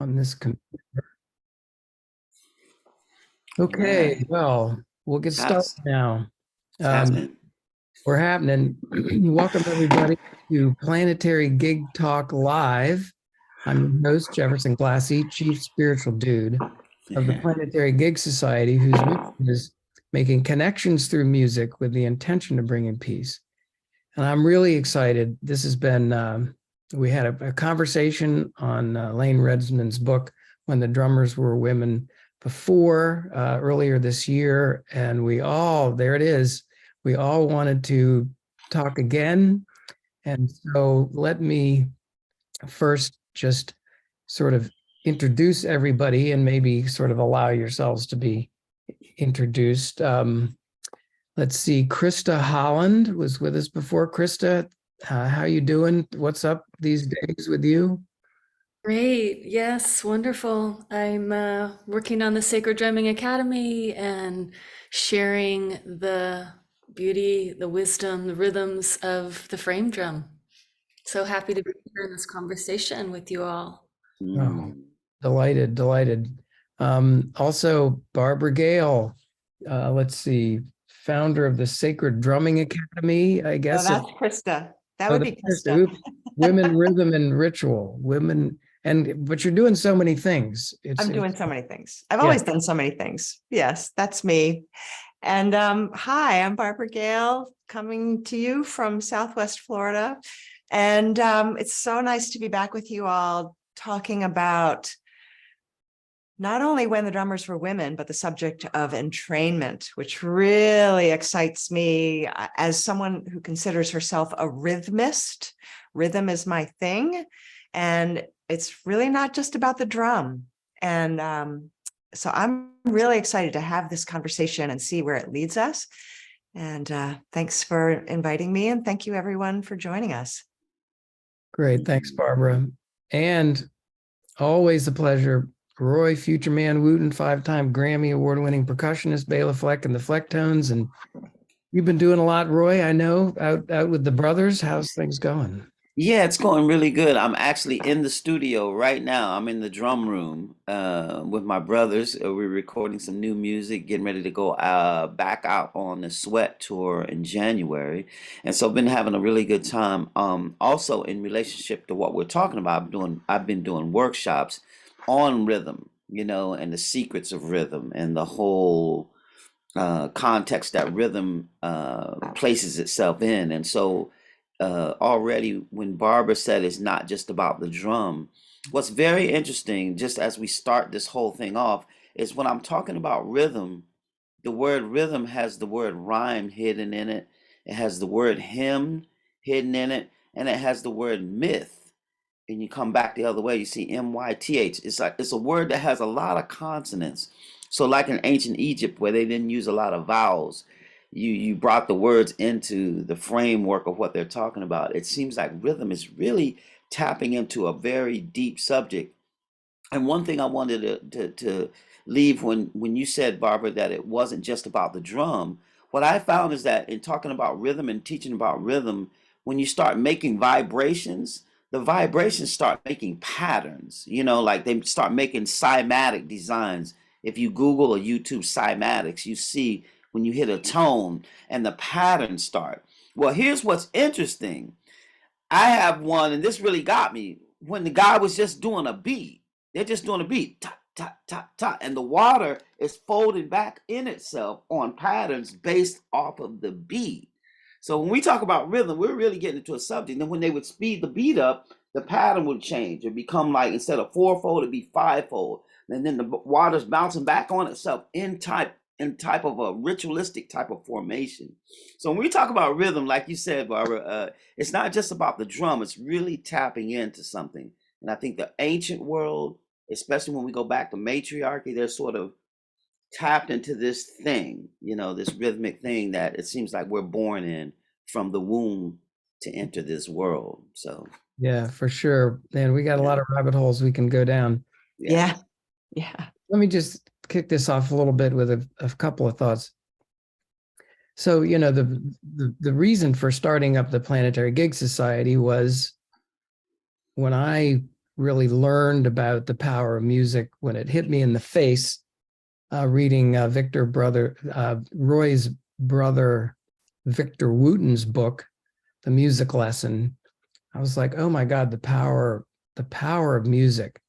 on this computer. Okay, well, we'll get started now. We're happening. Welcome everybody to Planetary Gig Talk Live. I'm your host, Jefferson Glassie, Chief Spiritual Dude of the Planetary Gigs Society, whose mission is making connections through music with the intention of bringing peace. And I'm really excited. This has been, we had a conversation on Layne Redmond's book, When the Drummers Were Women, before earlier this year. And we all, there it is, we all wanted to talk again. And so let me first just sort of introduce everybody and maybe sort of allow yourselves to be introduced. Let's see, Krista Holland was with us before. Krista, how you doing? What's up these days with you? Great. Yes, wonderful. I'm working on the Sacred Drumming Academy and sharing the beauty, the wisdom, the rhythms of the frame drum. So happy to be here in this conversation with you all. Oh, delighted. Also, Barbara Gail, let's see, founder of the Sacred Drumming Academy, I guess. Oh, that's Krista. That would be Krista. Women, Rhythm, and Ritual. But you're doing so many things. I'm doing so many things. I've always done so many things. Yes, that's me. And hi, I'm Barbara Gail, coming to you from Southwest Florida. And it's so nice to be back with you all, talking about not only When the Drummers Were Women, but the subject of entrainment, which really excites me as someone who considers herself a rhythmist. Rhythm is my thing. And it's really not just about the drum. And so I'm really excited to have this conversation and see where it leads us. And thanks for inviting me. And thank you, everyone, for joining us. Great. Thanks, Barbara. And always a pleasure. Roy Futureman Wooten, 5-time Grammy Award-winning percussionist, Bela Fleck and the Flecktones. And you've been doing a lot, Roy, I know, out with the brothers. How's things going? Yeah, it's going really good. I'm actually in the studio right now. I'm in the drum room with my brothers. We're recording some new music, getting ready to go back out on the Sweat tour in January. And so I've been having a really good time. Also, in relationship to what we're talking about, I've been doing workshops on rhythm, and the secrets of rhythm and the whole context that rhythm places itself in. And so already when Barbara said it's not just about the drum, what's very interesting, just as we start this whole thing off, is when I'm talking about rhythm, the word rhythm has the word rhyme hidden in it. It has the word hymn hidden in it, and it has the word myth. And you come back the other way, you see M-Y-T-H. It's a word that has a lot of consonants. So like in ancient Egypt, where they didn't use a lot of vowels, you brought the words into the framework of what they're talking about. It seems like rhythm is really tapping into a very deep subject. And one thing I wanted to leave when you said, Barbara, that it wasn't just about the drum, what I found is that in talking about rhythm and teaching about rhythm, when you start making vibrations, the vibrations start making patterns, like they start making cymatic designs. If you Google or YouTube cymatics, you see when you hit a tone and the patterns start. Well, here's what's interesting. I have one, and this really got me, when the guy was just doing a beat. They're just doing a beat, ta, ta, ta, ta, and the water is folding back in itself on patterns based off of the beat. So when we talk about rhythm, we're really getting into a subject. And when they would speed the beat up, the pattern would change. It'd become like, instead of fourfold, it'd be fivefold. And then the water's bouncing back on itself in type of a ritualistic type of formation. So when we talk about rhythm, like you said, Barbara, it's not just about the drum. It's really tapping into something. And I think the ancient world, especially when we go back to matriarchy, they're sort of tapped into this thing, this rhythmic thing that it seems like we're born in from the womb to enter this world. So yeah, for sure. And we got a lot of rabbit holes we can go down. Yeah. Let me just kick this off a little bit with a couple of thoughts. So, the reason for starting up the Planetary Gigs Society was when I really learned about the power of music when it hit me in the face, reading Roy's brother, Victor Wooten's book, The Music Lesson. I was like, oh my God, the power of music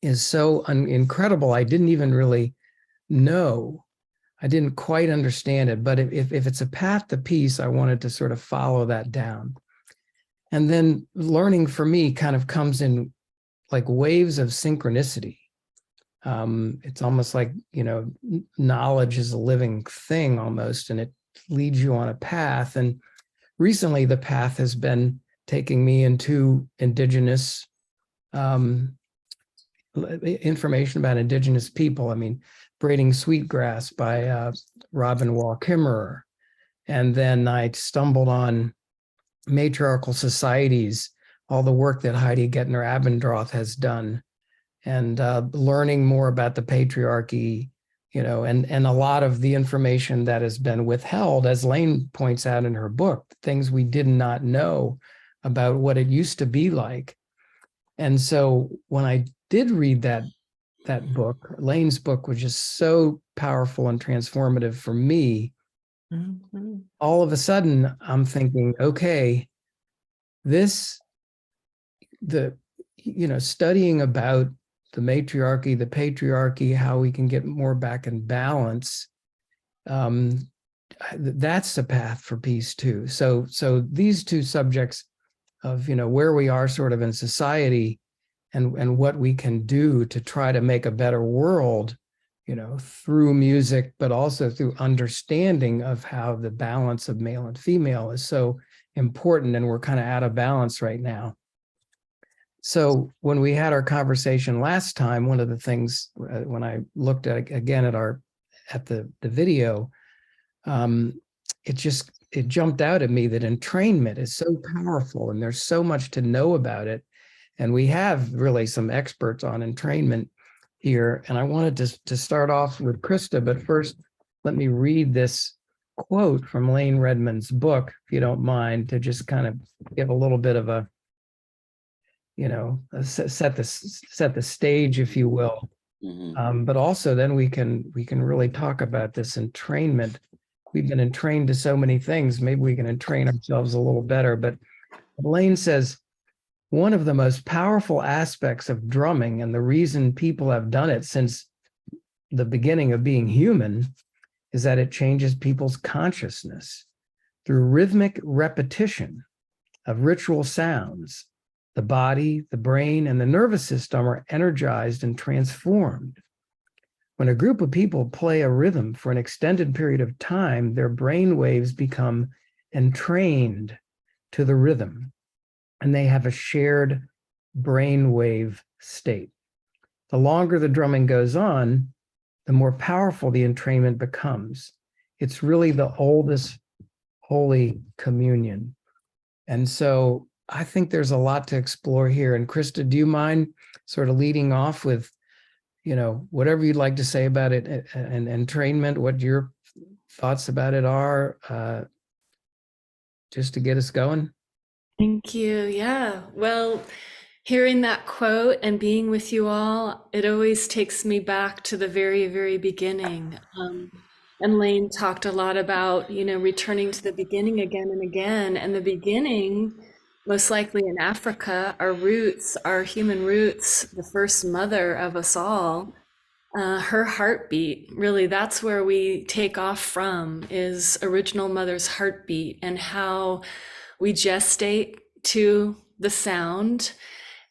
is so incredible. I didn't even really know. I didn't quite understand it, but if it's a path to peace, I wanted to sort of follow that down. And then learning for me kind of comes in like waves of synchronicity. It's almost like, knowledge is a living thing almost, and it leads you on a path. And recently the path has been taking me into indigenous information about indigenous people. I mean, Braiding Sweetgrass by Robin Wall Kimmerer. And then I stumbled on matriarchal societies, all the work that Heidi Gettner Abendroth has done, and learning more about the patriarchy, and a lot of the information that has been withheld, as Layne points out in her book, things we did not know about what it used to be like. And so when I did read that book, Layne's book was just so powerful and transformative for me. Mm-hmm. All of a sudden, I'm thinking, okay, studying about the matriarchy, the patriarchy, how we can get more back in balance, that's the path for peace too. So these two subjects of, where we are sort of in society and what we can do to try to make a better world, through music, but also through understanding of how the balance of male and female is so important, and we're kind of out of balance right now. So when we had our conversation last time, one of the things when I looked at the video, it jumped out at me that entrainment is so powerful, and there's so much to know about it. And we have really some experts on entrainment here. And I wanted to start off with Krista, but first, let me read this quote from Layne Redmond's book, if you don't mind, to just kind of give a little bit of a, set the stage, if you will. Mm-hmm. But also then we can really talk about this entrainment. We've been entrained to so many things. Maybe we can entrain ourselves a little better. But Layne says, one of the most powerful aspects of drumming, and the reason people have done it since the beginning of being human, is that it changes people's consciousness. Through rhythmic repetition of ritual sounds, the body, the brain, and the nervous system are energized and transformed. When a group of people play a rhythm for an extended period of time, their brain waves become entrained to the rhythm, and they have a shared brainwave state. The longer the drumming goes on, the more powerful the entrainment becomes. It's really the oldest Holy Communion. And so I think there's a lot to explore here. And Krista, do you mind sort of leading off with, whatever you'd like to say about it and entrainment, what your thoughts about it are, just to get us going? Thank you. Yeah. Well, hearing that quote and being with you all, it always takes me back to the very, very beginning. And Layne talked a lot about, returning to the beginning again and again. And the beginning, most likely in Africa, our roots, our human roots, the first mother of us all, her heartbeat, really, that's where we take off from, is original mother's heartbeat, and how we gestate to the sound.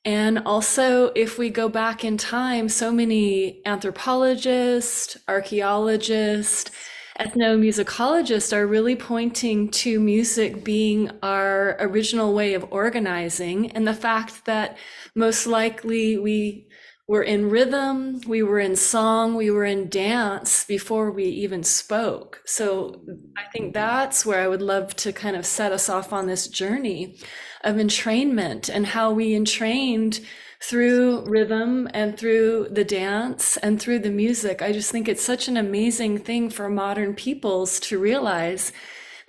And also, if we go back in time, so many anthropologists, archaeologists, ethnomusicologists are really pointing to music being our original way of organizing, and the fact that most likely we were in rhythm, we were in song, we were in dance before we even spoke. So I think that's where I would love to kind of set us off on this journey of entrainment, and how we entrained through rhythm and through the dance and through the music. I just think it's such an amazing thing for modern peoples to realize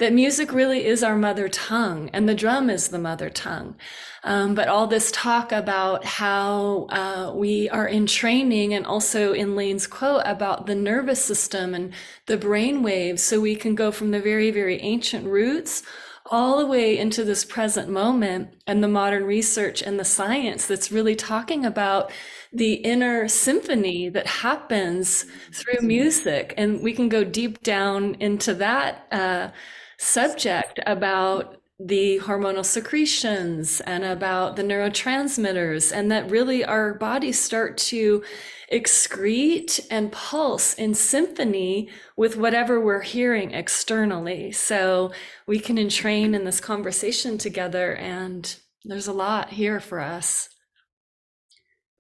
that music really is our mother tongue, and the drum is the mother tongue. But all this talk about how we are in training, and also in Layne's quote about the nervous system and the brain waves, so we can go from the very, very ancient roots all the way into this present moment, and the modern research and the science that's really talking about the inner symphony that happens through music. And we can go deep down into that subject about the hormonal secretions and about the neurotransmitters, and that really our bodies start to excrete and pulse in symphony with whatever we're hearing externally. So we can entrain in this conversation together, and there's a lot here for us.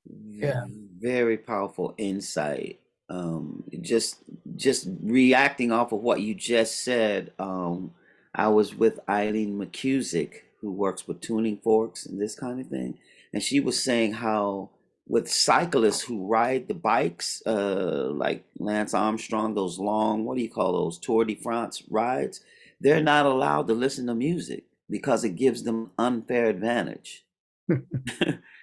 Yeah. Very powerful insight. Just reacting off of what you just said. I was with Eileen McCusick, who works with tuning forks and this kind of thing, and she was saying how with cyclists who ride the bikes, like Lance Armstrong, those long, what do you call those, Tour de France rides, they're not allowed to listen to music because it gives them unfair advantage.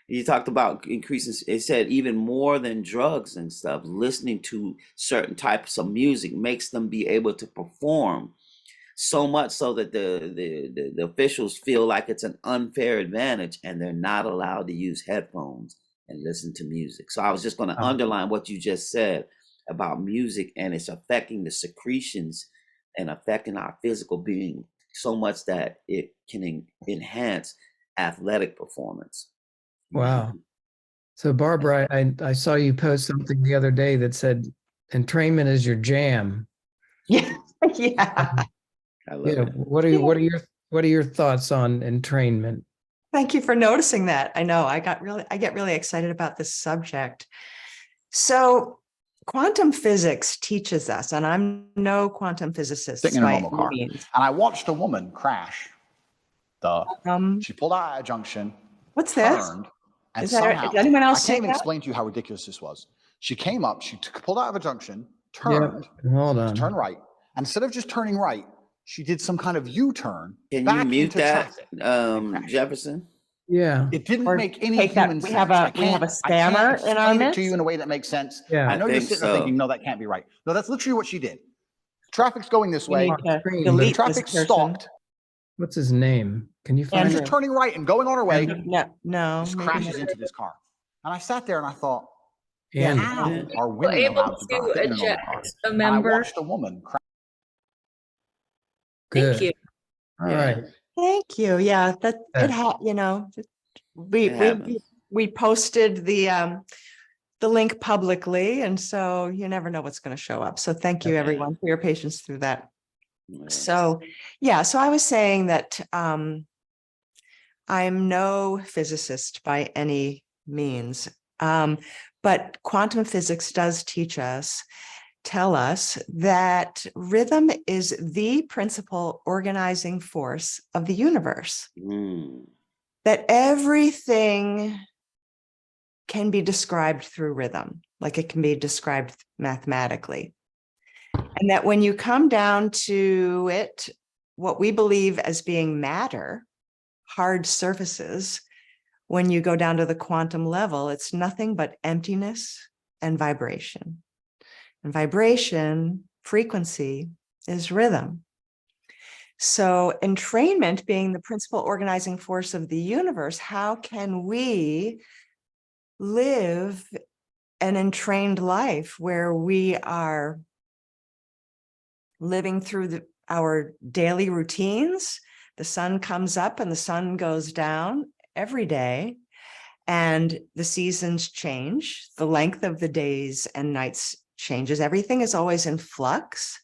You talked about increasing, it said even more than drugs and stuff, listening to certain types of music makes them be able to perform so much so that the officials feel like it's an unfair advantage, and they're not allowed to use headphones and listen to music. So I was just going to underline what you just said about music, and it's affecting the secretions and affecting our physical being so much that it can enhance athletic performance. Wow. So Barbara, I saw you post something the other day that said entrainment is your jam. Yeah. Yeah. I love it. What are your thoughts on entrainment? Thank you for noticing that. I know I get really excited about this subject. So quantum physics teaches us, and I'm no quantum physicist. Sitting in a normal car, and I watched a woman crash. She pulled out at a junction. What's this? Turned, and is I anyone else can't even explain to you how ridiculous this was. She came up, pulled out of a junction, turned, turn right. And instead of just turning right, she did some kind of U-turn. Can back you mute into that, traffic. Jefferson? Yeah. It didn't make any human sense. We have a spammer in our midst. To you in a way that makes sense. Yeah. I know you're sitting there thinking, no, that can't be right. No, that's literally what she did. Traffic's going this way. Delete traffic stopped. What's his name? Can you find She's turning right and going on her way. No. Just crashes into this car. And I sat there and I thought, and how are women able allowed to drive in a normal car? a member. I watched a woman crash. Good. Thank you. All right. Thank you. Yeah, we posted the link publicly, and so you never know what's going to show up. So thank you everyone for your patience through that. So I was saying that I'm no physicist by any means, but quantum physics does tell us that rhythm is the principal organizing force of the universe, that everything can be described through rhythm, like it can be described mathematically. And that when you come down to it, what we believe as being matter, hard surfaces, when you go down to the quantum level, it's nothing but emptiness and vibration. And vibration, frequency, is rhythm. So entrainment being the principal organizing force of the universe, how can we live an entrained life where we are living through our daily routines? The sun comes up and the sun goes down every day, and the seasons change, the length of the days and nights changes. Everything is always in flux,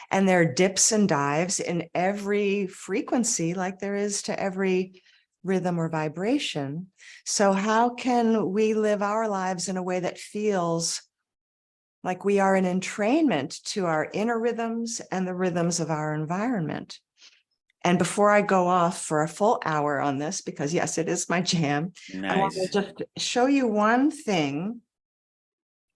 and there are dips and dives in every frequency, like there is to every rhythm or vibration. So how can we live our lives in a way that feels like we are in entrainment to our inner rhythms and the rhythms of our environment? And before I go off for a full hour on this, because yes, it is my jam, I want to just show you one thing.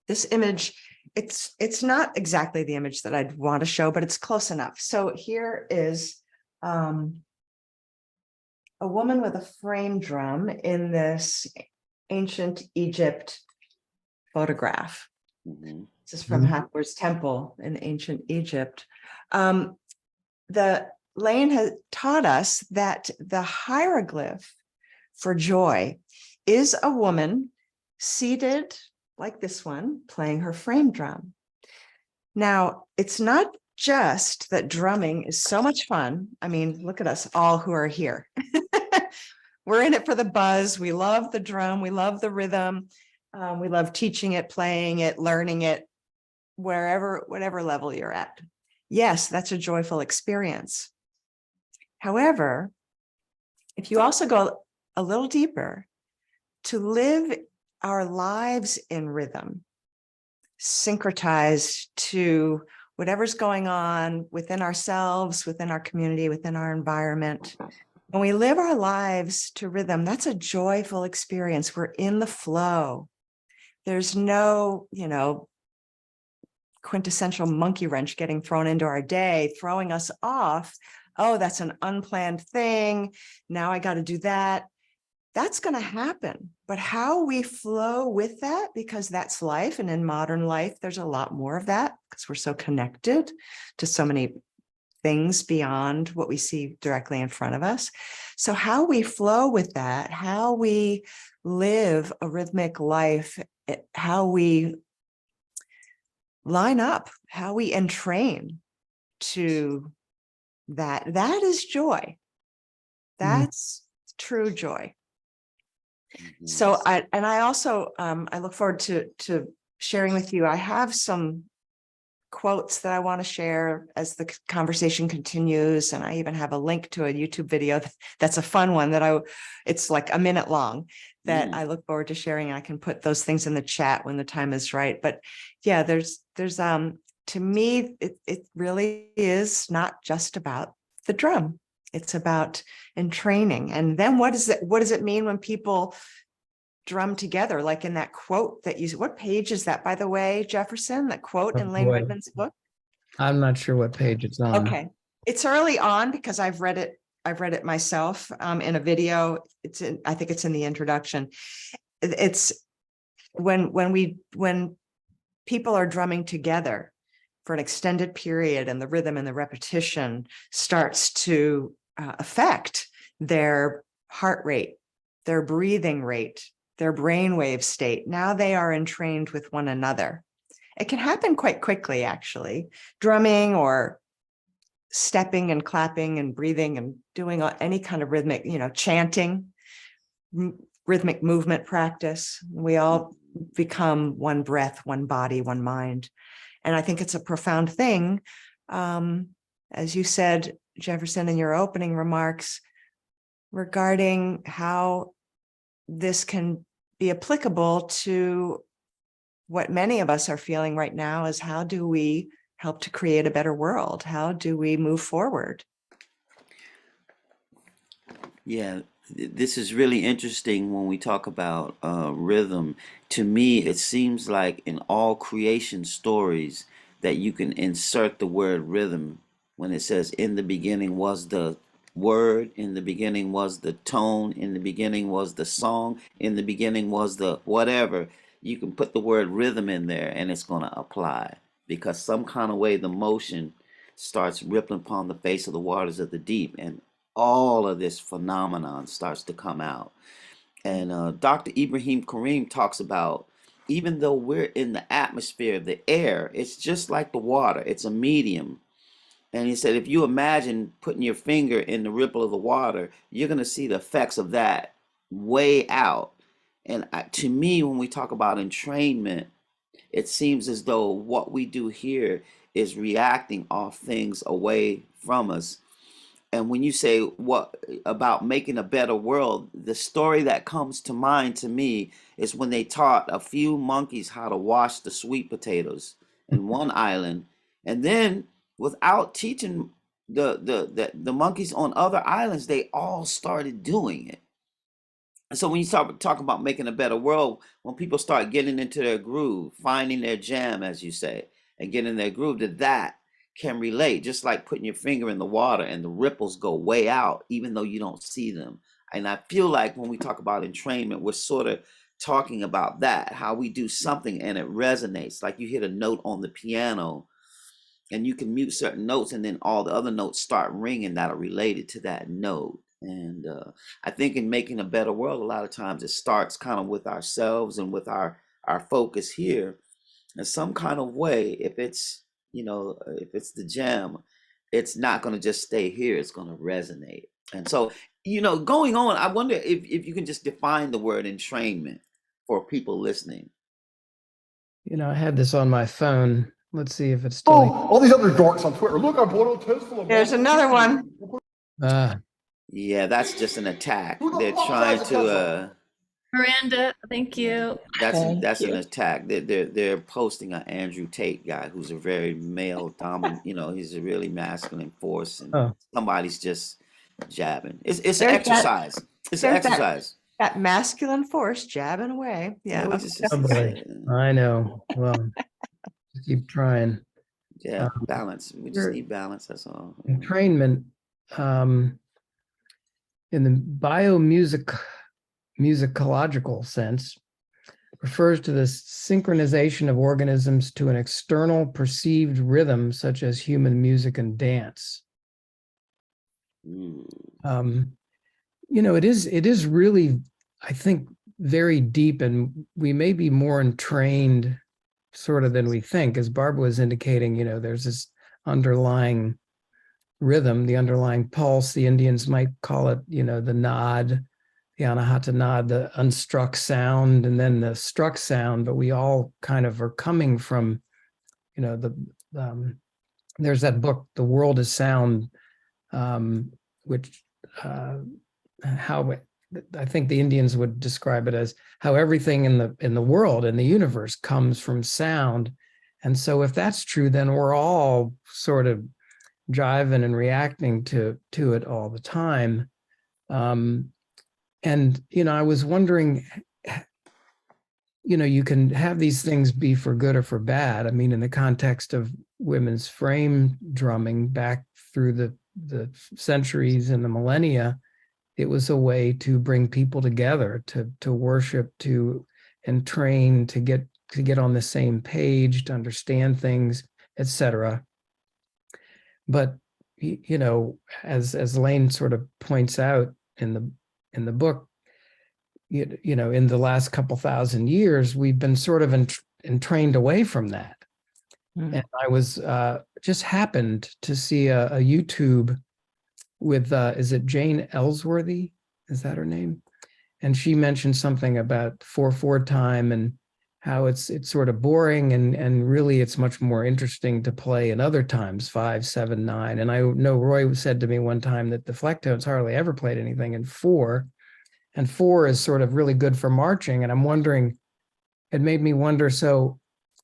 This image, it's not exactly the image that I'd want to show, but it's close enough. So here is a woman with a frame drum in this ancient Egypt photograph. This is from Hathor's temple in ancient Egypt. Layne has taught us that the hieroglyph for joy is a woman seated like this one, playing her frame drum. Now, it's not just that drumming is so much fun. I mean, look at us all who are here. We're in it for the buzz. We love the drum. We love the rhythm. We love teaching it, playing it, learning it, whatever level you're at. Yes, that's a joyful experience. However, if you also go a little deeper, to live our lives in rhythm, syncretized to whatever's going on within ourselves, within our community, within our environment. When we live our lives to rhythm, that's a joyful experience. We're in the flow. There's no, quintessential monkey wrench getting thrown into our day, throwing us off. Oh, that's an unplanned thing. Now I got to do that. That's going to happen. But how we flow with that, because that's life. And in modern life, there's a lot more of that because we're so connected to so many things beyond what we see directly in front of us. So how we flow with that, how we live a rhythmic life, how we line up, how we entrain to that is joy. That's true joy. So I also I look forward to sharing with you. I have some quotes that I want to share as the conversation continues, and I even have a link to a YouTube video that's a fun one it's like a minute long that I look forward to sharing. And I can put those things in the chat when the time is right. But yeah, there's to me it really is not just about the drum. It's about entraining. And then what does it mean when people drum together, like in that quote that what page is that, by the way, Jefferson, that quote in Layne Redmond's book? I'm not sure what page it's on. Okay. It's early on because I've read it myself in a video. I think it's in the introduction. It's when people are drumming together for an extended period and the rhythm and the repetition starts to affect their heart rate, their breathing rate, their brainwave state. Now they are entrained with one another. It can happen quite quickly, actually. Drumming or stepping and clapping and breathing and doing any kind of rhythmic, chanting, rhythmic movement practice. We all become one breath, one body, one mind. And I think it's a profound thing. As you said, Jefferson, in your opening remarks regarding how this can be applicable to what many of us are feeling right now is how do we help to create a better world? How do we move forward? Yeah, this is really interesting when we talk about rhythm. To me, it seems like in all creation stories that you can insert the word rhythm when it says in the beginning was the word, in the beginning was the tone, in the beginning was the song, in the beginning was the whatever. You can put the word rhythm in there and it's going to apply because some kind of way the motion starts rippling upon the face of the waters of the deep and all of this phenomenon starts to come out. And Dr. Ibrahim Karim talks about even though we're in the atmosphere, the air, it's just like the water. It's a medium. And he said, if you imagine putting your finger in the ripple of the water, you're going to see the effects of that way out. And to me, when we talk about entrainment, it seems as though what we do here is reacting off things away from us. And when you say what about making a better world, the story that comes to mind to me is when they taught a few monkeys how to wash the sweet potatoes in one island, and then without teaching the monkeys on other islands, they all started doing it. And so when you talk about making a better world, when people start getting into their groove, finding their jam, as you say, and getting their groove, that can relate, just like putting your finger in the water and the ripples go way out, even though you don't see them. And I feel like when we talk about entrainment, we're sort of talking about that, how we do something and it resonates. Like you hit a note on the piano and you can mute certain notes and then all the other notes start ringing that are related to that note. And I think in making a better world, a lot of times it starts kind of with ourselves and with our focus here in some kind of way. If it's, if it's the jam, it's not going to just stay here, it's going to resonate. And so, going on, I wonder if you can just define the word entrainment for people listening. I had this on my phone. Let's see if it's still. All these other dorks on Twitter. Look, I bought a Tesla. There's another one. Yeah, that's just an attack. They're trying to. Miranda, thank you. That's an attack. They're posting an Andrew Tate guy who's a very male dominant. He's a really masculine force, and somebody's just jabbing. It's an exercise. It's an exercise. That masculine force jabbing away. Yeah. I know. Well, just keep trying. Yeah, balance. We just need balance. That's all. Entrainment, in the musicological sense, refers to the synchronization of organisms to an external perceived rhythm, such as human music and dance. It is really, I think, very deep, and we may be more entrained sort of than we think. As Barbara was indicating, there's this underlying rhythm, the underlying pulse. The Indians might call it, the nod, the anahata nod, the unstruck sound, and then the struck sound. But we all kind of are coming from, there's that book, The World is Sound, which how I think the Indians would describe it as how everything in the world, in the universe, comes from sound. And so if that's true, then we're all sort of jiving and reacting to it all the time. And, I was wondering, you can have these things be for good or for bad. I mean, in the context of women's frame drumming back through the centuries and the millennia, it was a way to bring people together, to worship, to entrain, to get on the same page, to understand things, etc. But as Layne sort of points out in the book, in the last couple thousand years, we've been sort of entrained away from that. And I was just happened to see a YouTube with is it Jane Ellsworthy? Is that her name? And she mentioned something about 4/4 time and how it's sort of boring and really it's much more interesting to play in other times, 5, 7, 9. And I know Roy said to me one time that the Flecktones hardly ever played anything in 4, and 4 is sort of really good for marching. And I'm wondering, it made me wonder, so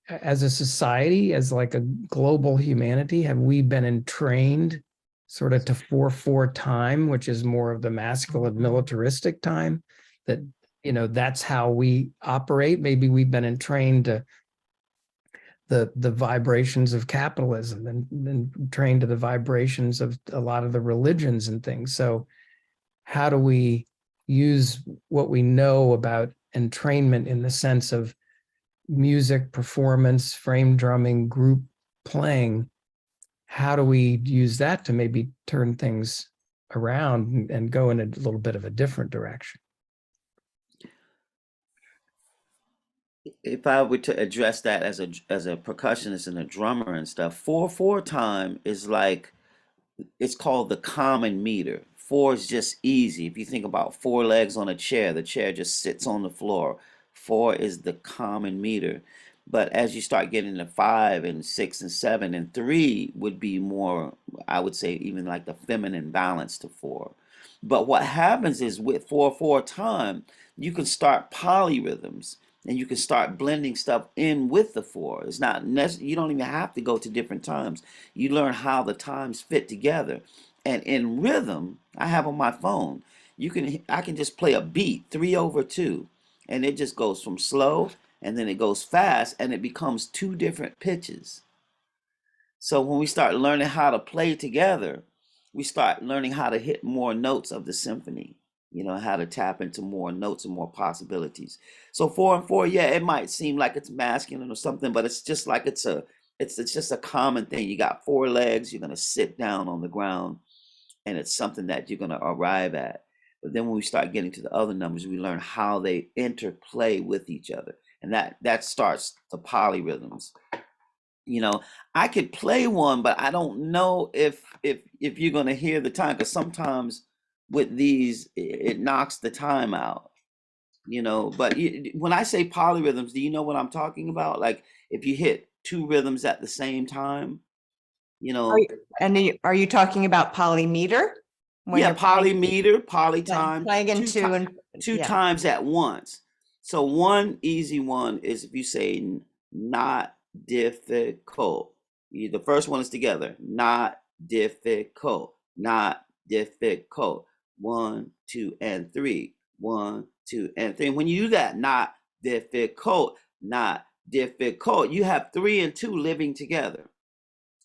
as a society, as like a global humanity, have we been entrained sort of to 4/4 time, which is more of the masculine militaristic time, that that's how we operate? Maybe we've been entrained to the vibrations of capitalism and trained to the vibrations of a lot of the religions and things. So how do we use what we know about entrainment in the sense of music, performance, frame drumming, group playing? How do we use that to maybe turn things around and go in a little bit of a different direction? If I were to address that as a percussionist and a drummer and stuff, 4/4 time is like, it's called the common meter. 4 is just easy. If you think about 4 legs on a chair, the chair just sits on the floor. 4 is the common meter. But as you start getting to 5 and 6 and 7 and 3 would be more, I would say, even like the feminine balance to 4. But what happens is with 4/4 time, you can start polyrhythms and you can start blending stuff in with the 4. It's not necessary. You don't even have to go to different times. You learn how the times fit together. And in rhythm, I have on my phone, I can just play a beat, 3/2, and it just goes from slow and then it goes fast and it becomes 2 different pitches. So when we start learning how to play together, we start learning how to hit more notes of the symphony, how to tap into more notes and more possibilities. So 4 and 4, yeah, it might seem like it's masculine or something, but it's just like it's just a common thing. You got 4 legs, you're gonna sit down on the ground, and it's something that you're gonna arrive at. But then when we start getting to the other numbers, we learn how they interplay with each other. And that starts the polyrhythms. I could play one, but I don't know if you're gonna hear the time, because sometimes with these it knocks the time out. But when I say polyrhythms, do you know what I'm talking about? Like if you hit 2 rhythms at the same time, Are you talking about polymeter? Yeah, polymeter, polytime, playing into two times at once. So one easy one is if you say not difficult. The first one is together. Not difficult. Not difficult. 1, 2, and 3. 1, 2, and 3. And when you do that, not difficult, not difficult, you have 3 and 2 living together.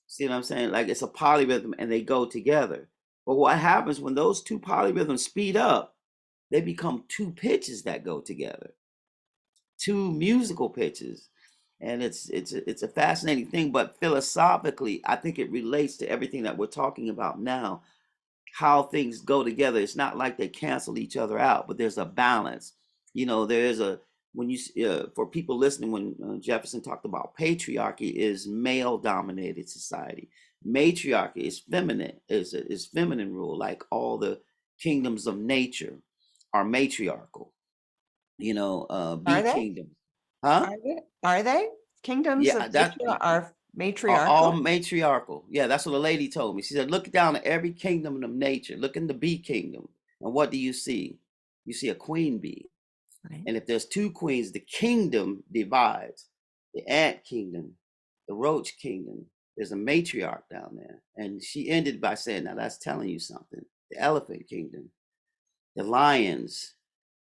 See what I'm saying? Like it's a polyrhythm and they go together. But what happens when those 2 polyrhythms speed up, they become 2 pitches that go together, 2 musical pitches. And it's a fascinating thing, but philosophically, I think it relates to everything that we're talking about now, how things go together. It's not like they cancel each other out, but there's a balance. For people listening, when Jefferson talked about patriarchy is male dominated society, matriarchy is feminine, is feminine rule. Like all the kingdoms of nature are matriarchal, kingdoms. Huh? Are they? Kingdoms of nature are matriarchal? All matriarchal. Yeah, that's what a lady told me. She said, look down at every kingdom of nature. Look in the bee kingdom. And what do you see? You see a queen bee. Right. And if there's 2 queens, the kingdom divides. The ant kingdom, the roach kingdom. There's a matriarch down there. And she ended by saying, now that's telling you something. The elephant kingdom, the lions,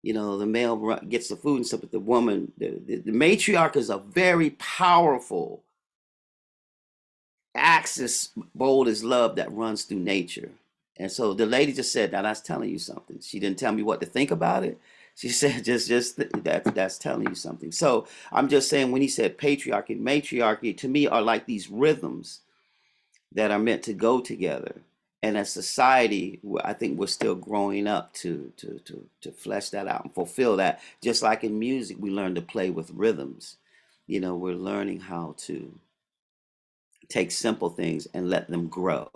the male gets the food and stuff, but the woman, the matriarch is a very powerful axis, bold as love, that runs through nature. And so the lady just said, now that's telling you something. She didn't tell me what to think about it. She said, that's telling you something. So I'm just saying, when he said patriarchy and matriarchy, to me are like these rhythms that are meant to go together. And as society, I think we're still growing up to flesh that out and fulfill that. Just like in music, we learn to play with rhythms. We're learning how to take simple things and let them grow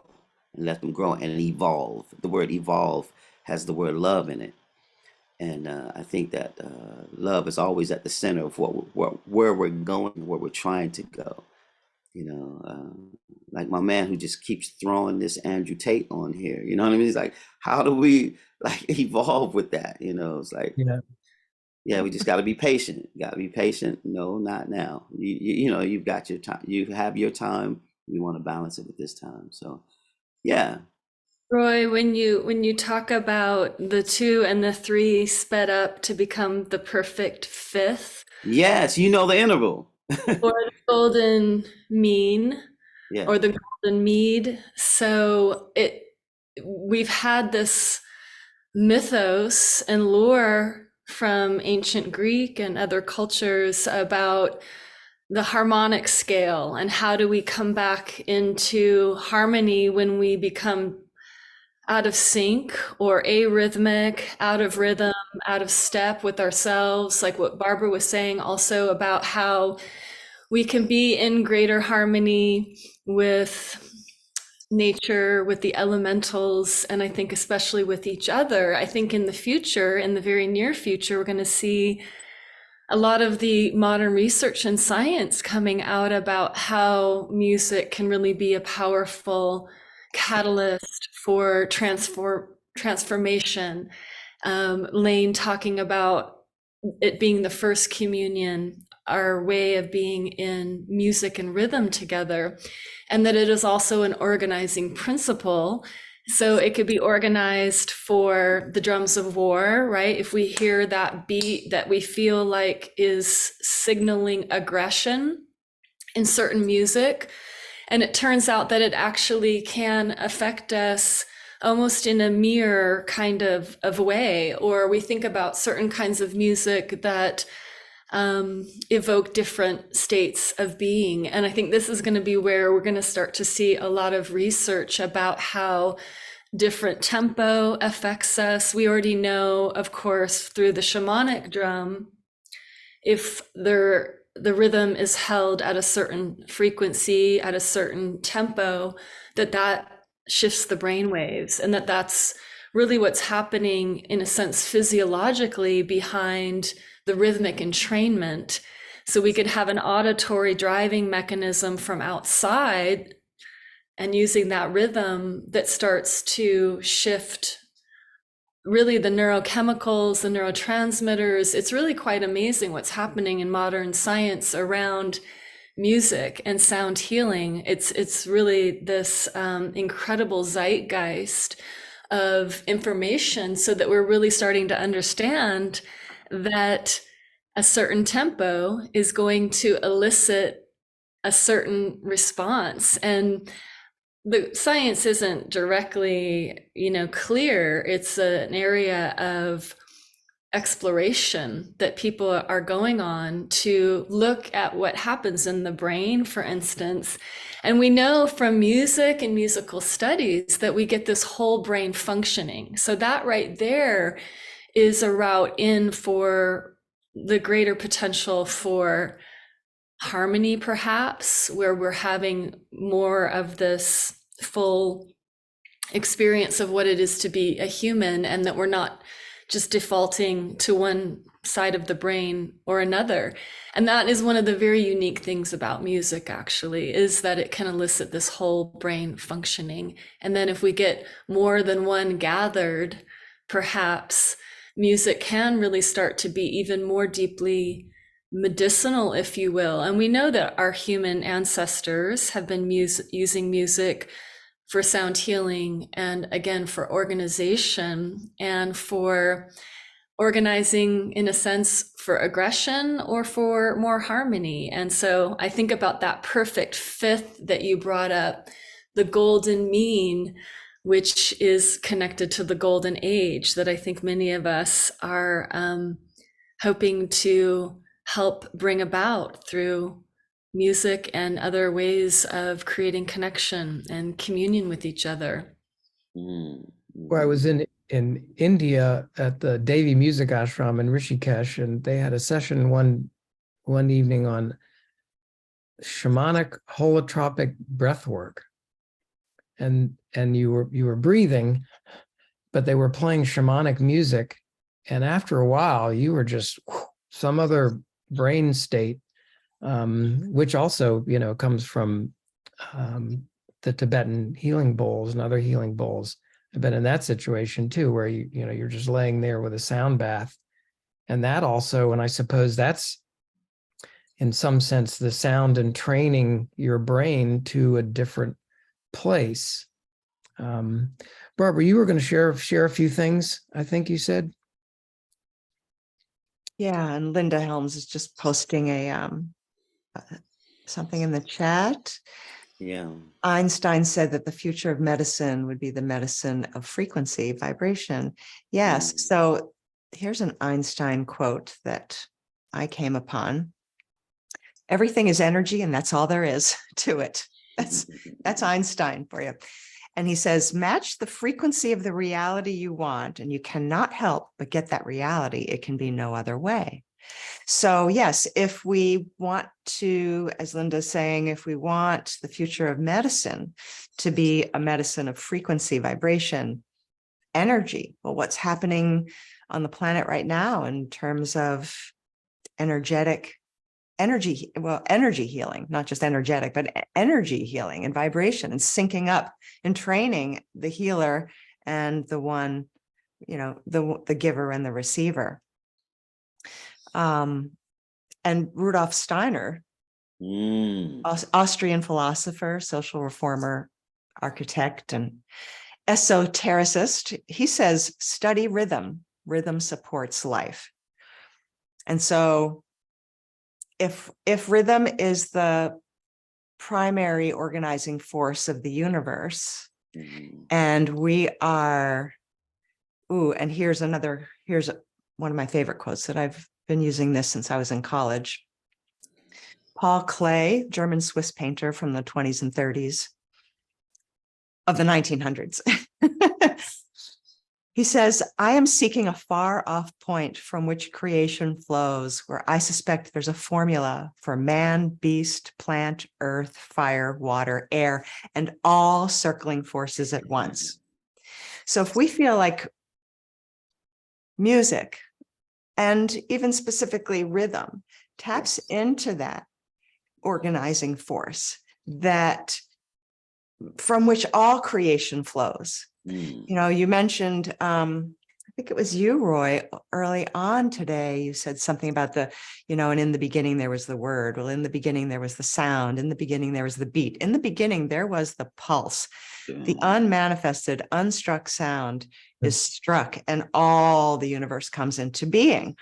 and evolve. The word evolve has the word love in it. And I think that love is always at the center of where we're going, where we're trying to go. Like my man who just keeps throwing this Andrew Tate on here. You know what I mean? He's like, how do we evolve with that? It's like, yeah, we just got to be patient. Got to be patient. No, not now. You've got your time. You have your time. We want to balance it with this time. So, yeah. Roy, when you talk about the 2 and the 3 sped up to become the perfect 5th. Yes, the interval. Or the golden mean, or the golden mead. So we've had this mythos and lore from ancient Greek and other cultures about the harmonic scale and how do we come back into harmony when we become out of sync or arrhythmic, out of rhythm, out of step with ourselves, like what Barbara was saying also about how we can be in greater harmony with nature, with the elementals, and I think especially with each other. I think in the future, in the very near future, we're going to see a lot of the modern research and science coming out about how music can really be a powerful catalyst for transformation. Layne talking about it being the first communion, our way of being in music and rhythm together, and that it is also an organizing principle. So it could be organized for the drums of war, right? If we hear that beat that we feel like is signaling aggression in certain music, And it turns out that it actually can affect us almost in a mirror kind of way. Or we think about certain kinds of music that evoke different states of being. And I think this is going to be where we're going to start to see a lot of research about how different tempo affects us. We already know, of course, through the shamanic drum, if the rhythm is held at a certain frequency, at a certain tempo, that shifts the brain waves, and that's really what's happening in a sense physiologically behind the rhythmic entrainment. So we could have an auditory driving mechanism from outside and using that rhythm that starts to shift really the neurochemicals, the neurotransmitters. It's really quite amazing what's happening in modern science around music and sound healing. It's really this incredible zeitgeist of information, so that we're really starting to understand that a certain tempo is going to elicit a certain response. And the science isn't directly, clear. It's an area of exploration that people are going on to look at what happens in the brain, for instance. And we know from music and musical studies that we get this whole brain functioning. So that right there is a route in for the greater potential for harmony, perhaps, where we're having more of this full experience of what it is to be a human, and that we're not just defaulting to one side of the brain or another. And that is one of the very unique things about music, actually, is that it can elicit this whole brain functioning. And then if we get more than one gathered, perhaps music can really start to be even more deeply medicinal, if you will. And we know that our human ancestors have been using music for sound healing, and again, for organization, and for organizing, in a sense, for aggression or for more harmony. And so I think about that perfect fifth that you brought up, the golden mean, which is connected to the golden age, that I think many of us are hoping to help bring about through music and other ways of creating connection and communion with each other. Well, I was in India at the Devi Music Ashram in Rishikesh, and they had a session one evening on shamanic holotropic breath work. And you were breathing, but they were playing shamanic music, and after a while you were just some other brain state, which also comes from the Tibetan healing bowls and other healing bowls. I've been in that situation too, where you're just laying there with a sound bath, and that also, and I suppose that's in some sense the sound and training your brain to a different place. Barbara, you were going to share a few things, I think you said. Yeah, and Linda Helms is just posting something in the chat. Yeah. Einstein said that the future of medicine would be the medicine of frequency, vibration. Yes. So here's an Einstein quote that I came upon. Everything is energy, and that's all there is to it. That's Einstein for you. And he says, match the frequency of the reality you want, and you cannot help but get that reality. It can be no other way. So yes, if we want to, as Linda's saying, if we want the future of medicine to be a medicine of frequency, vibration, energy, well, what's happening on the planet right now in terms of energy healing, not just energetic, but energy healing and vibration, and syncing up and training the healer and the one, the giver and the receiver. And Rudolf Steiner, Austrian philosopher, social reformer, architect, and esotericist, he says, study rhythm. Rhythm supports life. And so if rhythm is the primary organizing force of the universe. Mhm. And we are, and here's one of my favorite quotes that I've been using this since I was in college. Paul Klee, German Swiss painter from the 20s and 30s of the 1900s. He says, I am seeking a far off point from which creation flows, where I suspect there's a formula for man, beast, plant, earth, fire, water, air, and all circling forces at once. So if we feel like music, and even specifically rhythm, taps into that organizing force that from which all creation flows. You know, you mentioned, I think it was you, Roy, early on today, you said something about and in the beginning there was the word. Well, in the beginning there was the sound. In the beginning there was the beat. In the beginning there was the pulse. The unmanifested, unstruck sound is struck, and all the universe comes into being.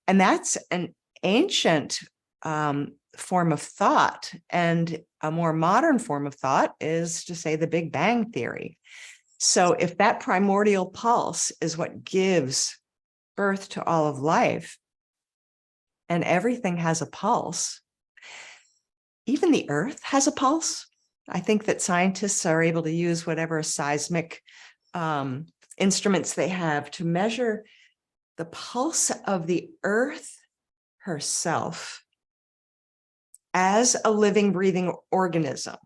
And that's an ancient form of thought. And a more modern form of thought is to say the Big Bang Theory. So if that primordial pulse is what gives birth to all of life, and everything has a pulse, even the earth has a pulse. I think that scientists are able to use whatever seismic instruments they have to measure the pulse of the earth herself as a living, breathing organism.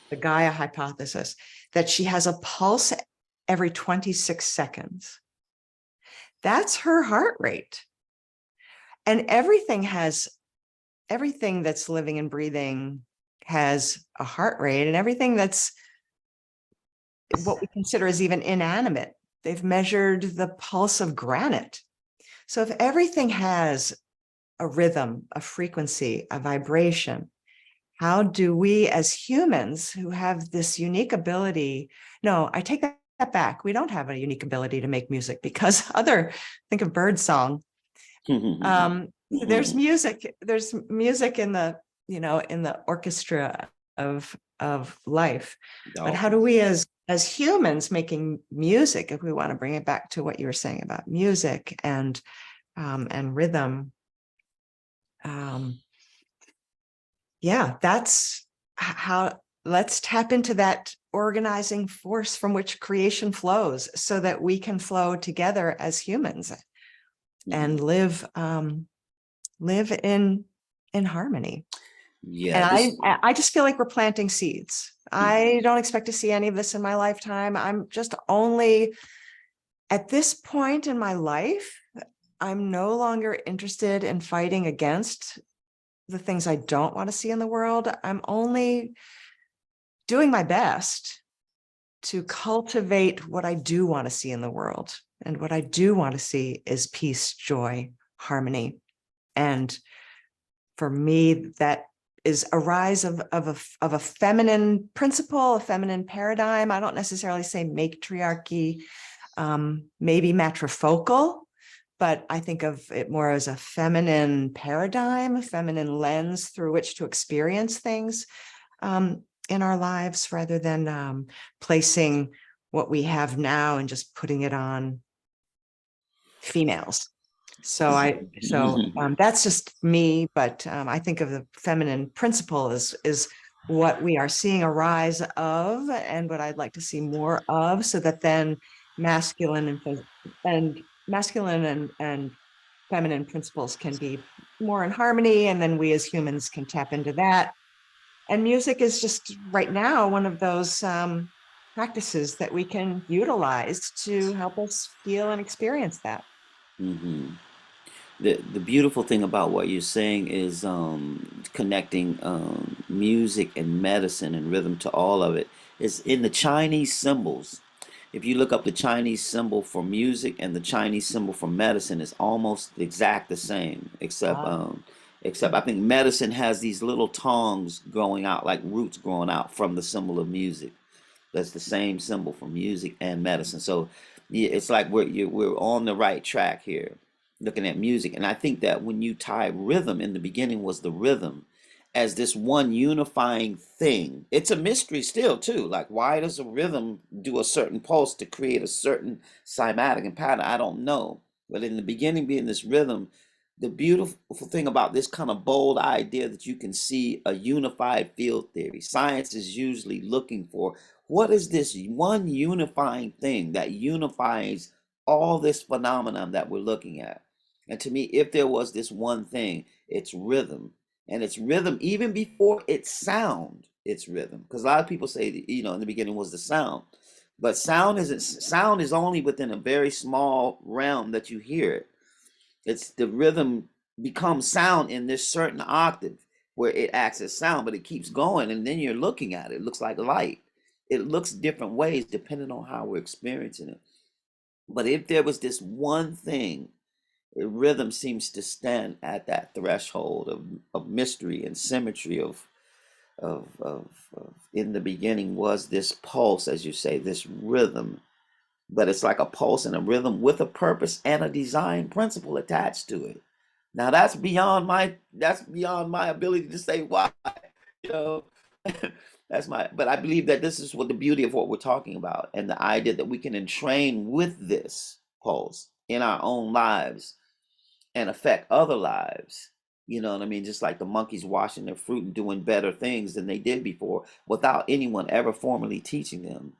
The Gaia hypothesis, that she has a pulse every 26 seconds. That's her heart rate. And everything that's living and breathing has a heart rate, and everything that's what we consider as even inanimate, they've measured the pulse of granite. So if everything has a rhythm, a frequency, a vibration, how do we as humans who have this unique ability? No, I take that back. We don't have a unique ability to make music, because think of birdsong. There's music in the orchestra of orchestra But how do we as humans making music, if we want to bring it back to what you were saying about music and rhythm, that's how. Let's tap into that organizing force from which creation flows, so that we can flow together as humans and live in harmony. And I just feel like we're planting seeds. I don't expect to see any of this in my lifetime. I'm just only at this point in my life, I'm no longer interested in fighting against the things I don't want to see in the world. I'm only doing my best to cultivate what I do want to see in the world. And what I do want to see is peace, joy, harmony. And for me, that is a rise of a feminine principle, a feminine paradigm. I don't necessarily say matriarchy, maybe matrifocal, but I think of it more as a feminine paradigm, a feminine lens through which to experience things in our lives, rather than placing what we have now and just putting it on females. So that's just me, but I think of the feminine principle as what we are seeing a rise of, and what I'd like to see more of, so that then masculine and feminine principles can be more in harmony, and then we as humans can tap into that. And music is just right now one of those practices that we can utilize to help us feel and experience that. The beautiful thing about what you're saying is connecting music and medicine and rhythm to all of it is in the Chinese symbols. If you look up the Chinese symbol for music and the Chinese symbol for medicine, is almost exact the same, except I think medicine has these little tongs growing out, like roots growing out from the symbol of music. That's the same symbol for music and medicine. So yeah, it's like we're on the right track here, looking at music. And I think that when you tie rhythm, in the beginning was the rhythm, as this one unifying thing. It's a mystery still too. Like, why does a rhythm do a certain pulse to create a certain cymatic and pattern? I don't know. But in the beginning, being this rhythm, the beautiful thing about this kind of bold idea that you can see a unified field theory. Science is usually looking for what is this one unifying thing that unifies all this phenomenon that we're looking at. And to me, if there was this one thing, it's rhythm. And it's rhythm even before it's sound, it's rhythm. Because a lot of people say, in the beginning was the sound. But sound is only within a very small realm that you hear it. It's the rhythm becomes sound in this certain octave where it acts as sound, but it keeps going, and then you're looking at it. It looks like light. It looks different ways depending on how we're experiencing it. But if there was this one thing, rhythm seems to stand at that threshold of mystery and symmetry of in the beginning was this pulse, as you say, this rhythm. But it's like a pulse and a rhythm with a purpose and a design principle attached to it. Now that's beyond my ability to say why. You know, but I believe that this is what the beauty of what we're talking about, and the idea that we can entrain with this pulse in our own lives and affect other lives. You know what I mean? Just like the monkeys washing their fruit and doing better things than they did before without anyone ever formally teaching them.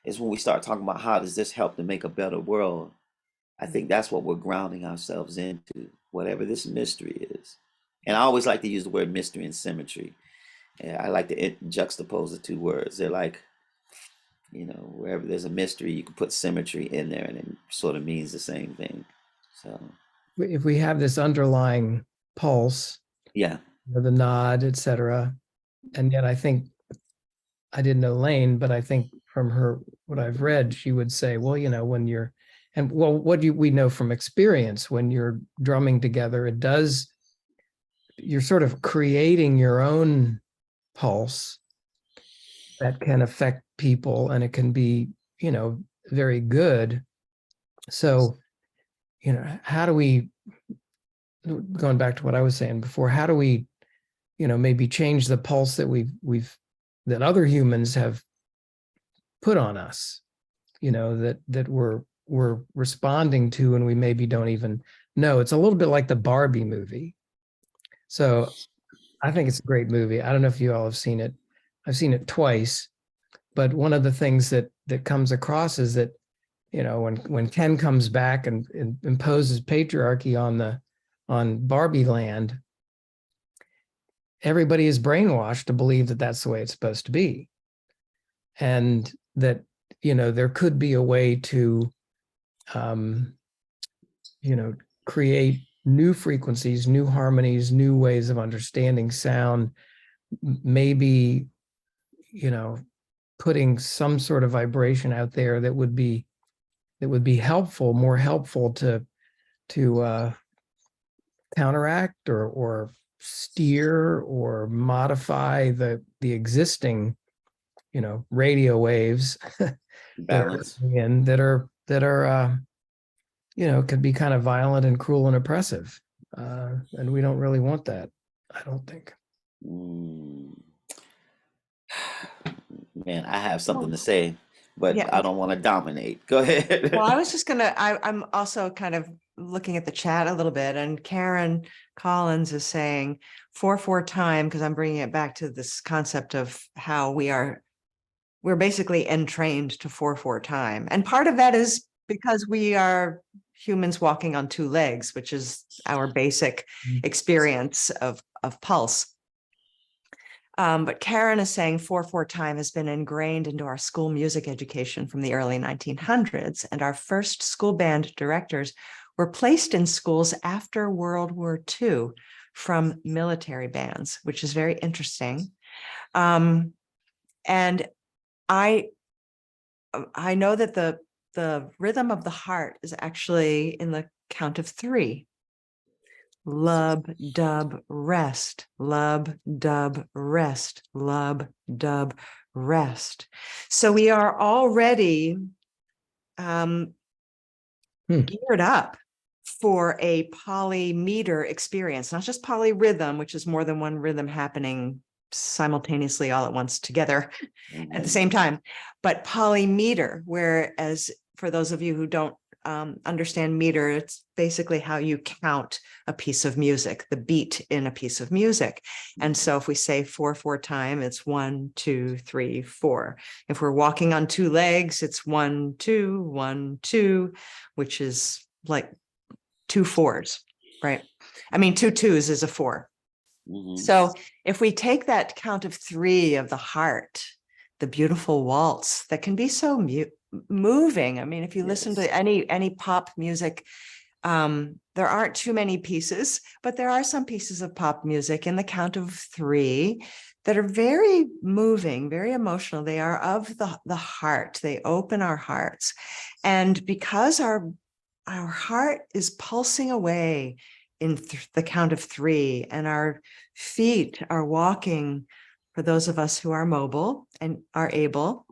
Is when we start talking about how does this help to make a better world. I think that's what we're grounding ourselves into, whatever this mystery is. And I always like to use the word mystery and symmetry. Yeah, I like to juxtapose the two words. They're like, wherever there's a mystery, you can put symmetry in there and it sort of means the same thing. So if we have this underlying pulse, yeah, the nod, etc., and yet I think, I didn't know Layne, but I think from her, what I've read, she would say, well, when you're, and well, we know from experience, when you're drumming together, you're sort of creating your own pulse that can affect people, and it can be, very good. So, how do we, going back to what I was saying before, how do we, maybe change the pulse that that other humans have put on us, that we're responding to, and we maybe don't even know. It's a little bit like the Barbie movie. So I think it's a great movie. I don't know if you all have seen it. I've seen it twice, but one of the things that comes across is that, when Ken comes back and imposes patriarchy on Barbie land, everybody is brainwashed to believe that that's the way it's supposed to be. And that, there could be a way to, create new frequencies, new harmonies, new ways of understanding sound, maybe, putting some sort of vibration out there that would be helpful, more helpful to counteract or steer or modify the existing, radio waves balance. that are could be kind of violent and cruel and oppressive, and we don't really want that, I don't think. Man, I have something to say, but Yeah. I don't want to dominate. Go ahead. Well, I was just I'm also kind of looking at the chat a little bit, and Karen Collins is saying 4/4 time, because I'm bringing it back to this concept of how we're basically entrained to 4/4 time. And part of that is because we are humans walking on two legs, which is our basic experience of pulse. But Karen is saying 4/4 time has been ingrained into our school music education from the early 1900s, and our first school band directors were placed in schools after World War II from military bands, which is very interesting. And I know that the rhythm of the heart is actually in the count of 3. Lub, dub, rest, lub, dub, rest, lub, dub, rest. So we are already geared up for a polymeter experience, not just polyrhythm, which is more than one rhythm happening simultaneously all at once together at the same time, but polymeter, whereas for those of you who don't understand meter, it's basically how you count a piece of music, the beat in a piece of music. And so if we say 4/4 time, it's 1, 2, 3, 4. If we're walking on two legs, it's 1, 2, 1, 2, which is like 2 4s, right? I mean, 2 2s is a 4. So if we take that count of 3 of the heart, the beautiful waltz that can be so moving. I mean, if you listen to any pop music, there aren't too many pieces, but there are some pieces of pop music in the count of 3 that are very moving, very emotional. They are of the heart. They open our hearts. And because our heart is pulsing away in the count of 3, and our feet are walking, for those of us who are mobile and are able,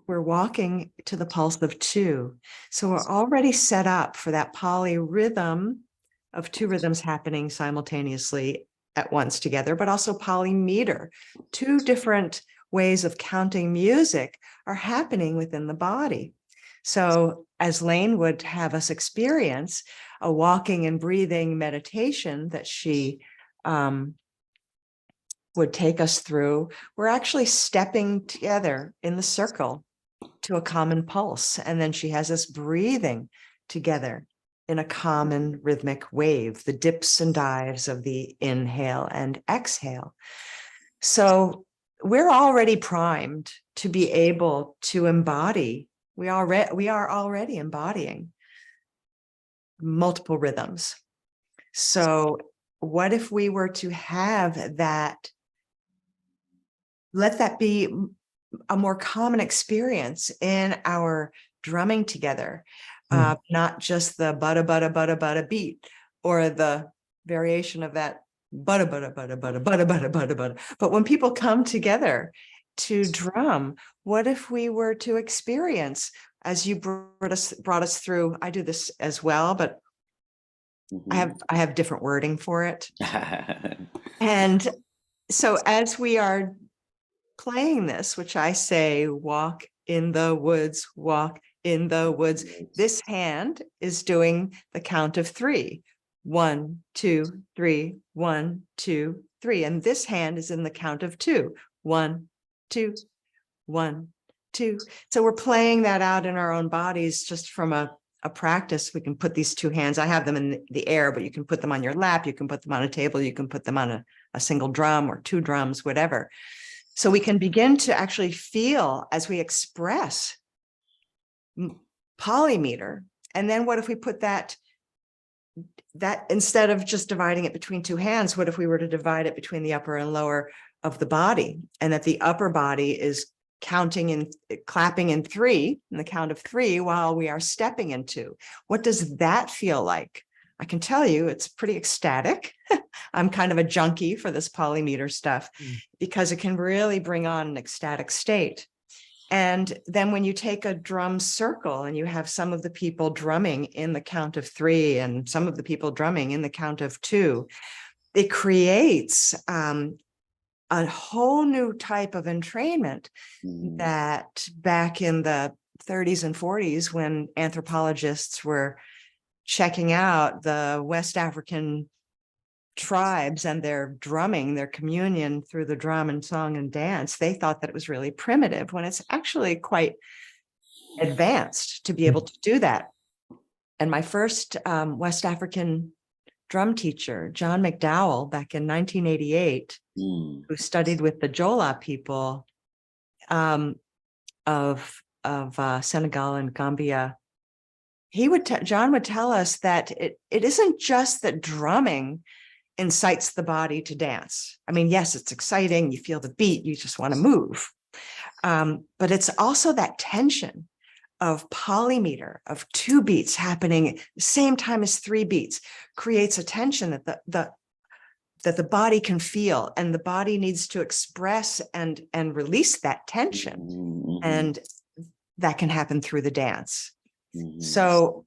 we're walking to the pulse of 2. So we're already set up for that polyrhythm of 2 rhythms happening simultaneously at once together, but also polymeter. 2 different ways of counting music are happening within the body. So as Layne would have us experience a walking and breathing meditation that she would take us through, we're actually stepping together in the circle to a common pulse. And then she has us breathing together in a common rhythmic wave, the dips and dives of the inhale and exhale. So we're already primed to be able to embody. We are already embodying multiple rhythms. So what if we were to have that, let that be a more common experience in our drumming together, not just the butta, butta, butta, butta beat, or the variation of that butta, butta, butta, butta, butta, butta, butta, butta. But when people come together to drum, what if we were to experience, as you brought us through, I do this as well, but I have different wording for it. And so as we are playing this, which I say, walk in the woods, walk in the woods, this hand is doing the count of 3. 1, 2, 3, 1, 2, 3. And this hand is in the count of 2. 1, 2, 1, 2. So we're playing that out in our own bodies just from a practice. We can put these 2 hands, I have them in the air, but you can put them on your lap, you can put them on a table, you can put them on a single drum or 2 drums, whatever. So we can begin to actually feel as we express polymeter. And then what if we put that instead of just dividing it between 2 hands, what if we were to divide it between the upper and lower of the body, and that the upper body is counting and clapping in 3, in the count of 3, while we are stepping in 2. What does that feel like? I can tell you it's pretty ecstatic. I'm kind of a junkie for this polymeter stuff because it can really bring on an ecstatic state. And then when you take a drum circle and you have some of the people drumming in the count of 3 and some of the people drumming in the count of 2, it creates a whole new type of entrainment that back in the 30s and 40s, when anthropologists were checking out the West African tribes and their drumming, their communion through the drum and song and dance, they thought that it was really primitive, when it's actually quite advanced to be able to do that. And my first West African drum teacher, John McDowell, back in 1988, who studied with the Jola people of Senegal and Gambia, John would tell us that it isn't just that drumming incites the body to dance. I mean, yes, it's exciting. You feel the beat. You just want to move. But it's also that tension of polymeter, of 2 beats happening at the same time as 3 beats, creates a tension that the body can feel, and the body needs to express and release that tension. And that can happen through the dance. So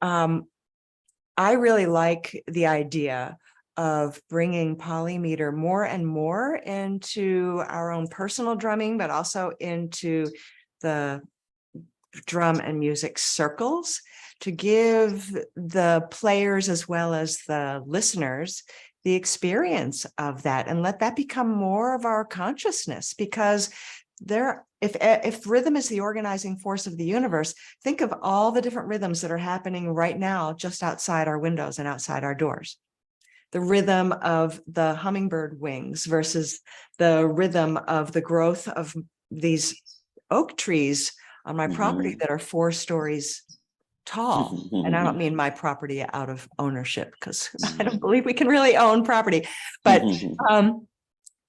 I really like the idea of bringing polymeter more and more into our own personal drumming, but also into the drum and music circles, to give the players as well as the listeners the experience of that, and let that become more of our consciousness. Because if rhythm is the organizing force of the universe, think of all the different rhythms that are happening right now just outside our windows and outside our doors. The rhythm of the hummingbird wings versus the rhythm of the growth of these oak trees on my property that are 4 stories tall. And I don't mean my property out of ownership, because I don't believe we can really own property, but the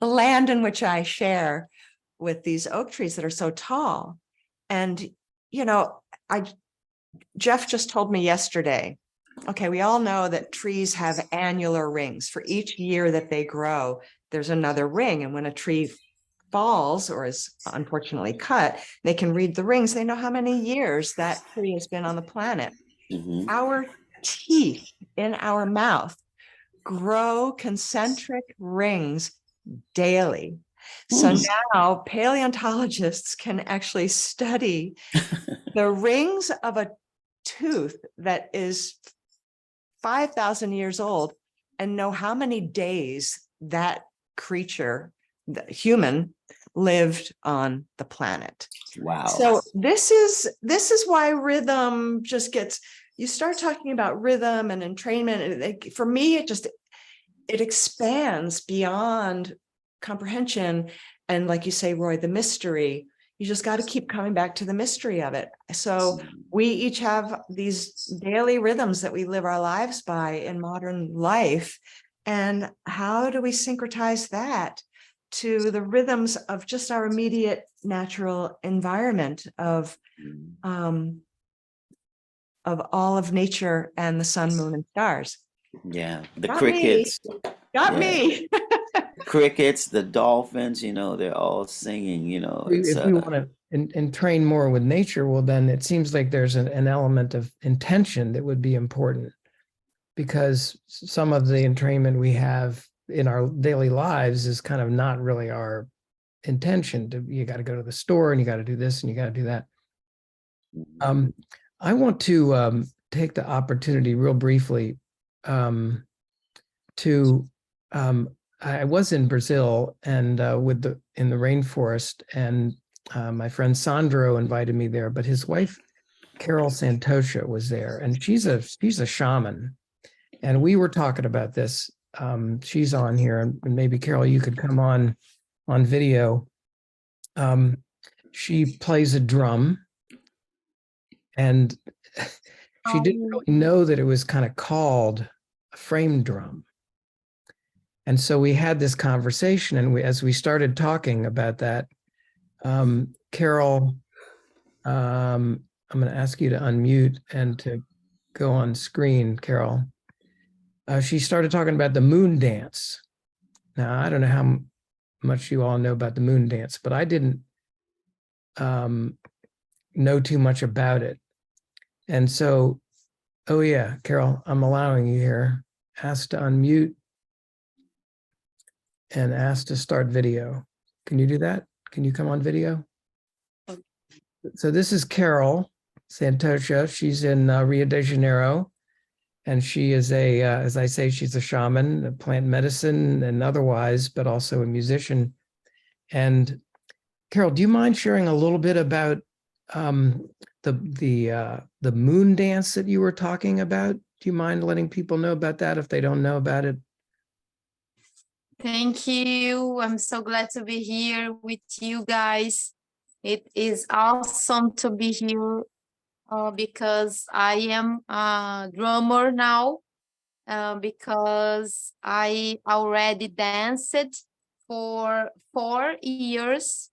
land in which I share with these oak trees that are so tall. And, you know, Jeff just told me yesterday, okay, we all know that trees have annular rings. For each year that they grow, there's another ring. And when a tree falls or is unfortunately cut, they can read the rings. They know how many years that tree has been on the planet. Our teeth in our mouth grow concentric rings daily. So now paleontologists can actually study the rings of a tooth that is 5,000 years old and know how many days that creature, the human, lived on the planet. Wow. So this is why rhythm just gets, you start talking about rhythm and entrainment, and for me, it expands beyond comprehension. And like you say, Roy, the mystery, you just got to keep coming back to the mystery of it. So we each have these daily rhythms that we live our lives by in modern life. And how do we syncretize that to the rhythms of just our immediate natural environment of all of nature and the sun, moon, and stars? Yeah, the Got crickets. Got me. Crickets, the dolphins, you know, they're all singing, you know. If we want to entrain more with nature, well, then it seems like there's an element of intention that would be important, because some of the entrainment we have in our daily lives is kind of not really our intention. You got to go to the store and you got to do this and you got to do that. I want to take the opportunity real briefly to I was in Brazil and in the rainforest, and my friend Sandro invited me there, but his wife Carol Santosha was there, and she's a shaman, and we were talking about this. She's on here, and maybe Carol, you could come on video. She plays a drum, and she didn't really know that it was kind of called a frame drum. And so we had this conversation, and as we started talking about that, Carol, I'm going to ask you to unmute and to go on screen, Carol. She started talking about the moon dance. Now, I don't know how much you all know about the moon dance, but I didn't know too much about it. And so, oh yeah, Carol, I'm allowing you here. Ask to unmute and ask to start video. Can you do that? Can you come on video? So this is Carol Santosha. She's in Rio de Janeiro, and she is as I say, she's a shaman, a plant medicine and otherwise, but also a musician. And Carol, do you mind sharing a little bit about the moon dance that you were talking about? Do you mind letting people know about that if they don't know about it? Thank you. I'm so glad to be here with you guys. It is awesome to be here because I am a drummer now, because I already danced for 4 years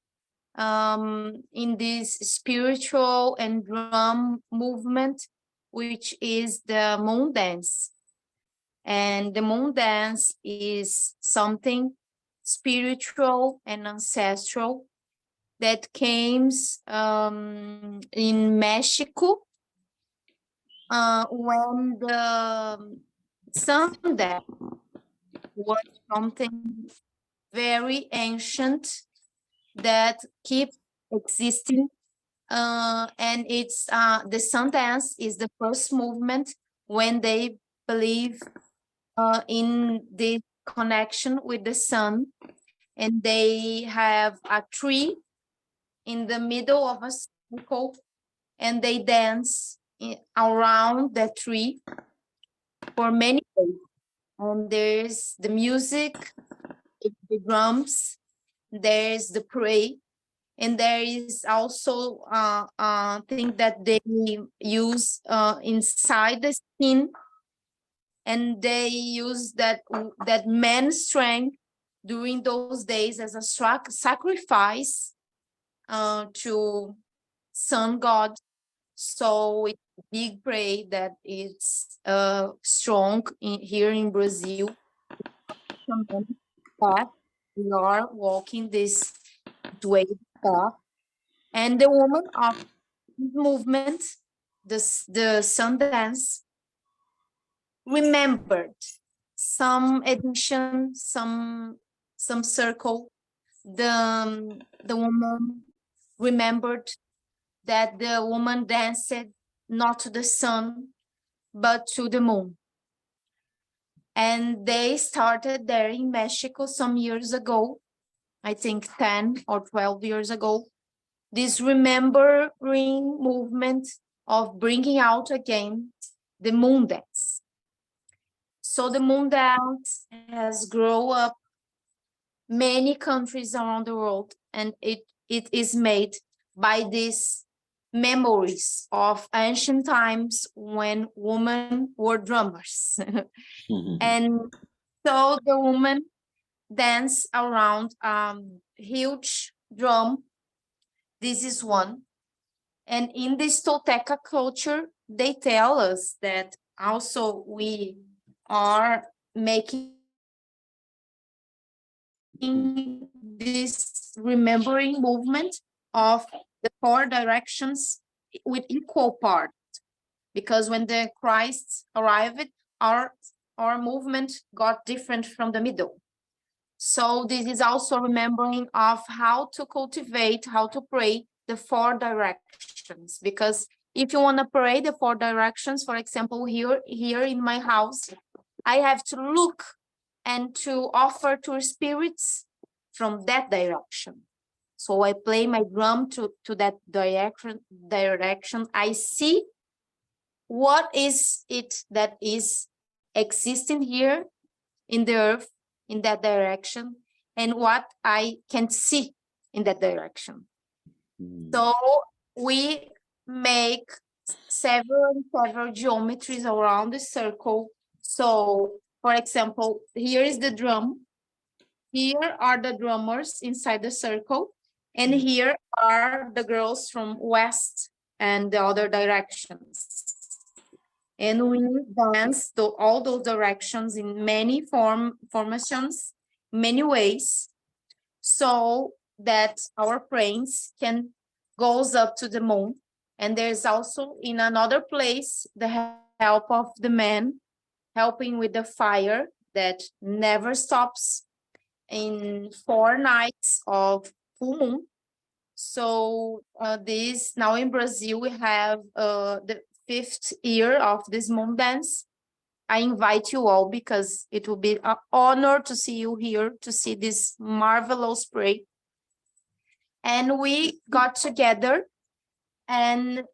in this spiritual and drum movement, which is the moon dance. And the moon dance is something spiritual and ancestral that came in Mexico when the sun dance was something very ancient that keep existing. And it's the sun dance is the first movement when they believe in the connection with the sun, and they have a tree in the middle of a circle, and they dance around the tree for many days. And there's the music, the drums, there's the prayer, and there is also a thing that they use inside the skin, and they use that man's strength during those days as a sacrifice to sun god. So it's a big prayer that is strong here in Brazil. We are walking this way path, and the woman of this movement, the sun dance, remembered some edition, some circle. The woman remembered that the woman danced not to the sun, but to the moon. And they started there in Mexico some years ago, I think 10 or 12 years ago, this remembering movement of bringing out again the moon dance. So the moon dance has grown up many countries around the world, and it is made by these memories of ancient times when women were drummers. And so the woman dance around huge drum. This is one. And in this Tolteca culture, they tell us that also we are making this remembering movement of the 4 directions with equal part, because when the Christ arrived, our movement got different from the middle. So this is also remembering of how to cultivate, how to pray the 4 directions, because if you want to pray the 4 directions, for example, here in my house, I have to look and to offer to spirits from that direction. So I play my drum to that direction. I see what is it that is existing here in the earth in that direction, and what I can see in that direction. So we make several geometries around the circle. So for example, here is the drum. Here are the drummers inside the circle. And here are the girls from west and the other directions. And we dance to all those directions in many formations, many ways, so that our brains can goes up to the moon. And there's also in another place the help of the men helping with the fire that never stops in 4 nights of full moon. So this now in Brazil we have the 5th year of this moon dance. I invite you all because it will be an honor to see you here to see this marvelous play. And we got together and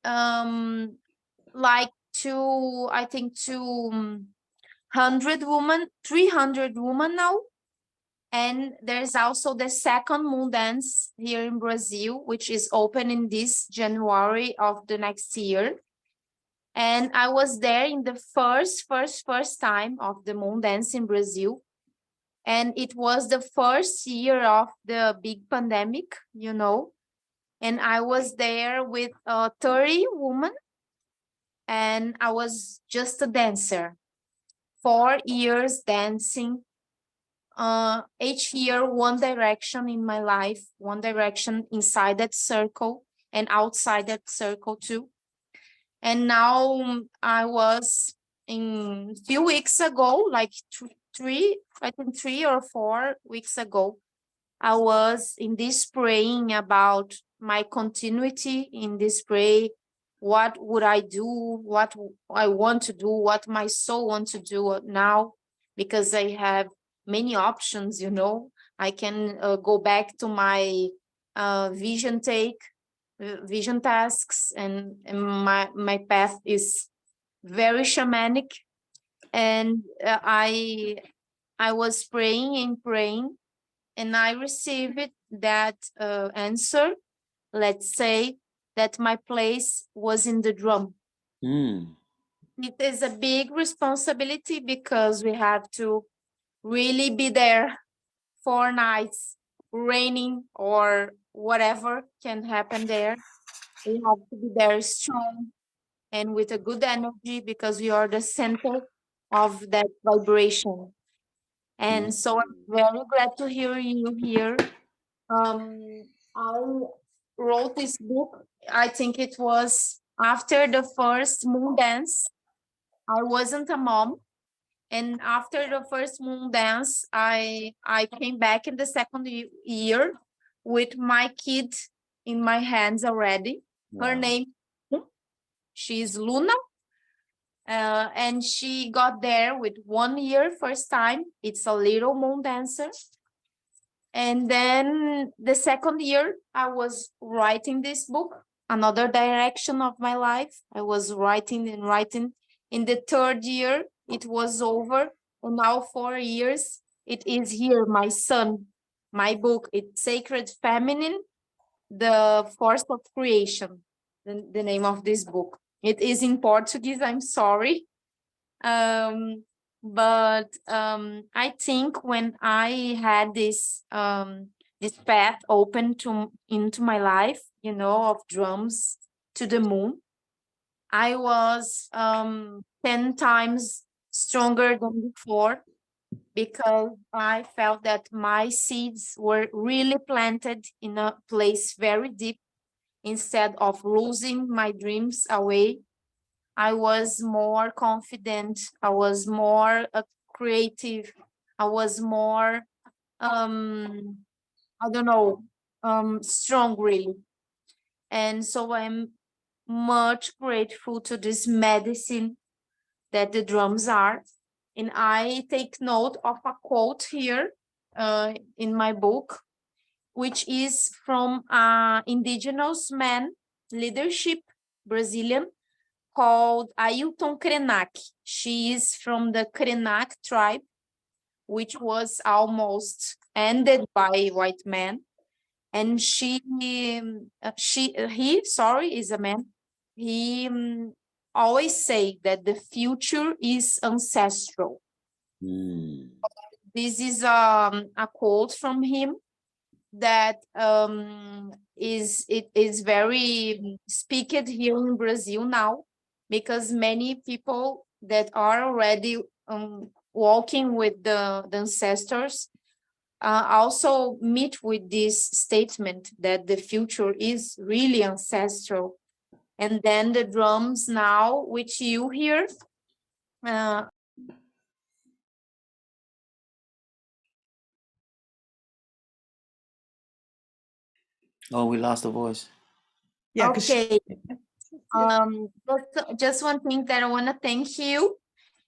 like I think 200 women, 300 women now. And there's also the 2nd moon dance here in Brazil, which is opening this January of the next year. And I was there in the first time of the moon dance in Brazil. And it was the first year of the big pandemic, you know. And I was there with 30 women, and I was just a dancer. 4 years dancing. Each year, one direction in my life, one direction inside that circle and outside that circle too. And now I was in a few weeks ago, like I think 3 or 4 weeks ago, I was in this praying about my continuity in this pray. What would I do? What I want to do? What my soul wants to do now? Because I have many options, you know. I can go back to my vision tasks, and my path is very shamanic. And I was praying and praying, and I received that answer. Let's say that my place was in the drum. It is a big responsibility because we have to really be there 4 nights, raining or whatever can happen there. We have to be very strong and with a good energy because we are the center of that vibration. And so I'm very glad to hear you here. I wrote this book, I think it was after the first moon dance. I wasn't a mom. And after the first moon dance, I came back in the second year with my kid in my hands already. Her name, she's Luna. And she got there with 1 year first time. It's a little moon dancer. And then the second year, I was writing this book, another direction of my life. I was writing and writing. In the third year, it was over. And now 4 years, it is here, my son, my book. It's Sacred Feminine, The Force of Creation, the name of this book. It is in Portuguese, I'm sorry. But I think when I had this path open into my life, you know, of drums to the moon, I was 10 times stronger than before, because I felt that my seeds were really planted in a place very deep. Instead of losing my dreams away, I was more confident. I was more creative. I was more, I don't know, strong really. And so I'm much grateful to this medicine that the drums are. And I take note of a quote here in my book, which is from indigenous man leadership, Brazilian, called Ailton Krenak. She is from the Krenak tribe, which was almost ended by white men. And he is a man. He always say that the future is ancestral. This is a quote from him that is very speaked here in Brazil now, because many people that are already walking with the ancestors also meet with this statement that the future is really ancestral. And then the drums now, which you hear, oh, we lost the voice. Yeah. okay. Just one thing that I want to thank you.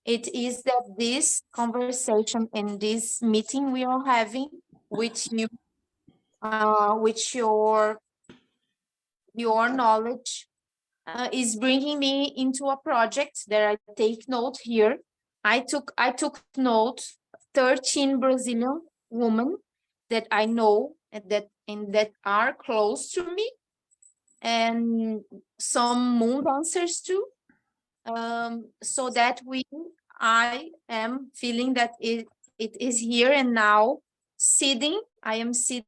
It is that this conversation and this meeting we are having with you, with your knowledge, is bringing me into a project that I take note here. I took note 13 Brazilian women that I know and that are close to me, and some moon dancers too. So that I am feeling that it is here and now seeding. I am seeding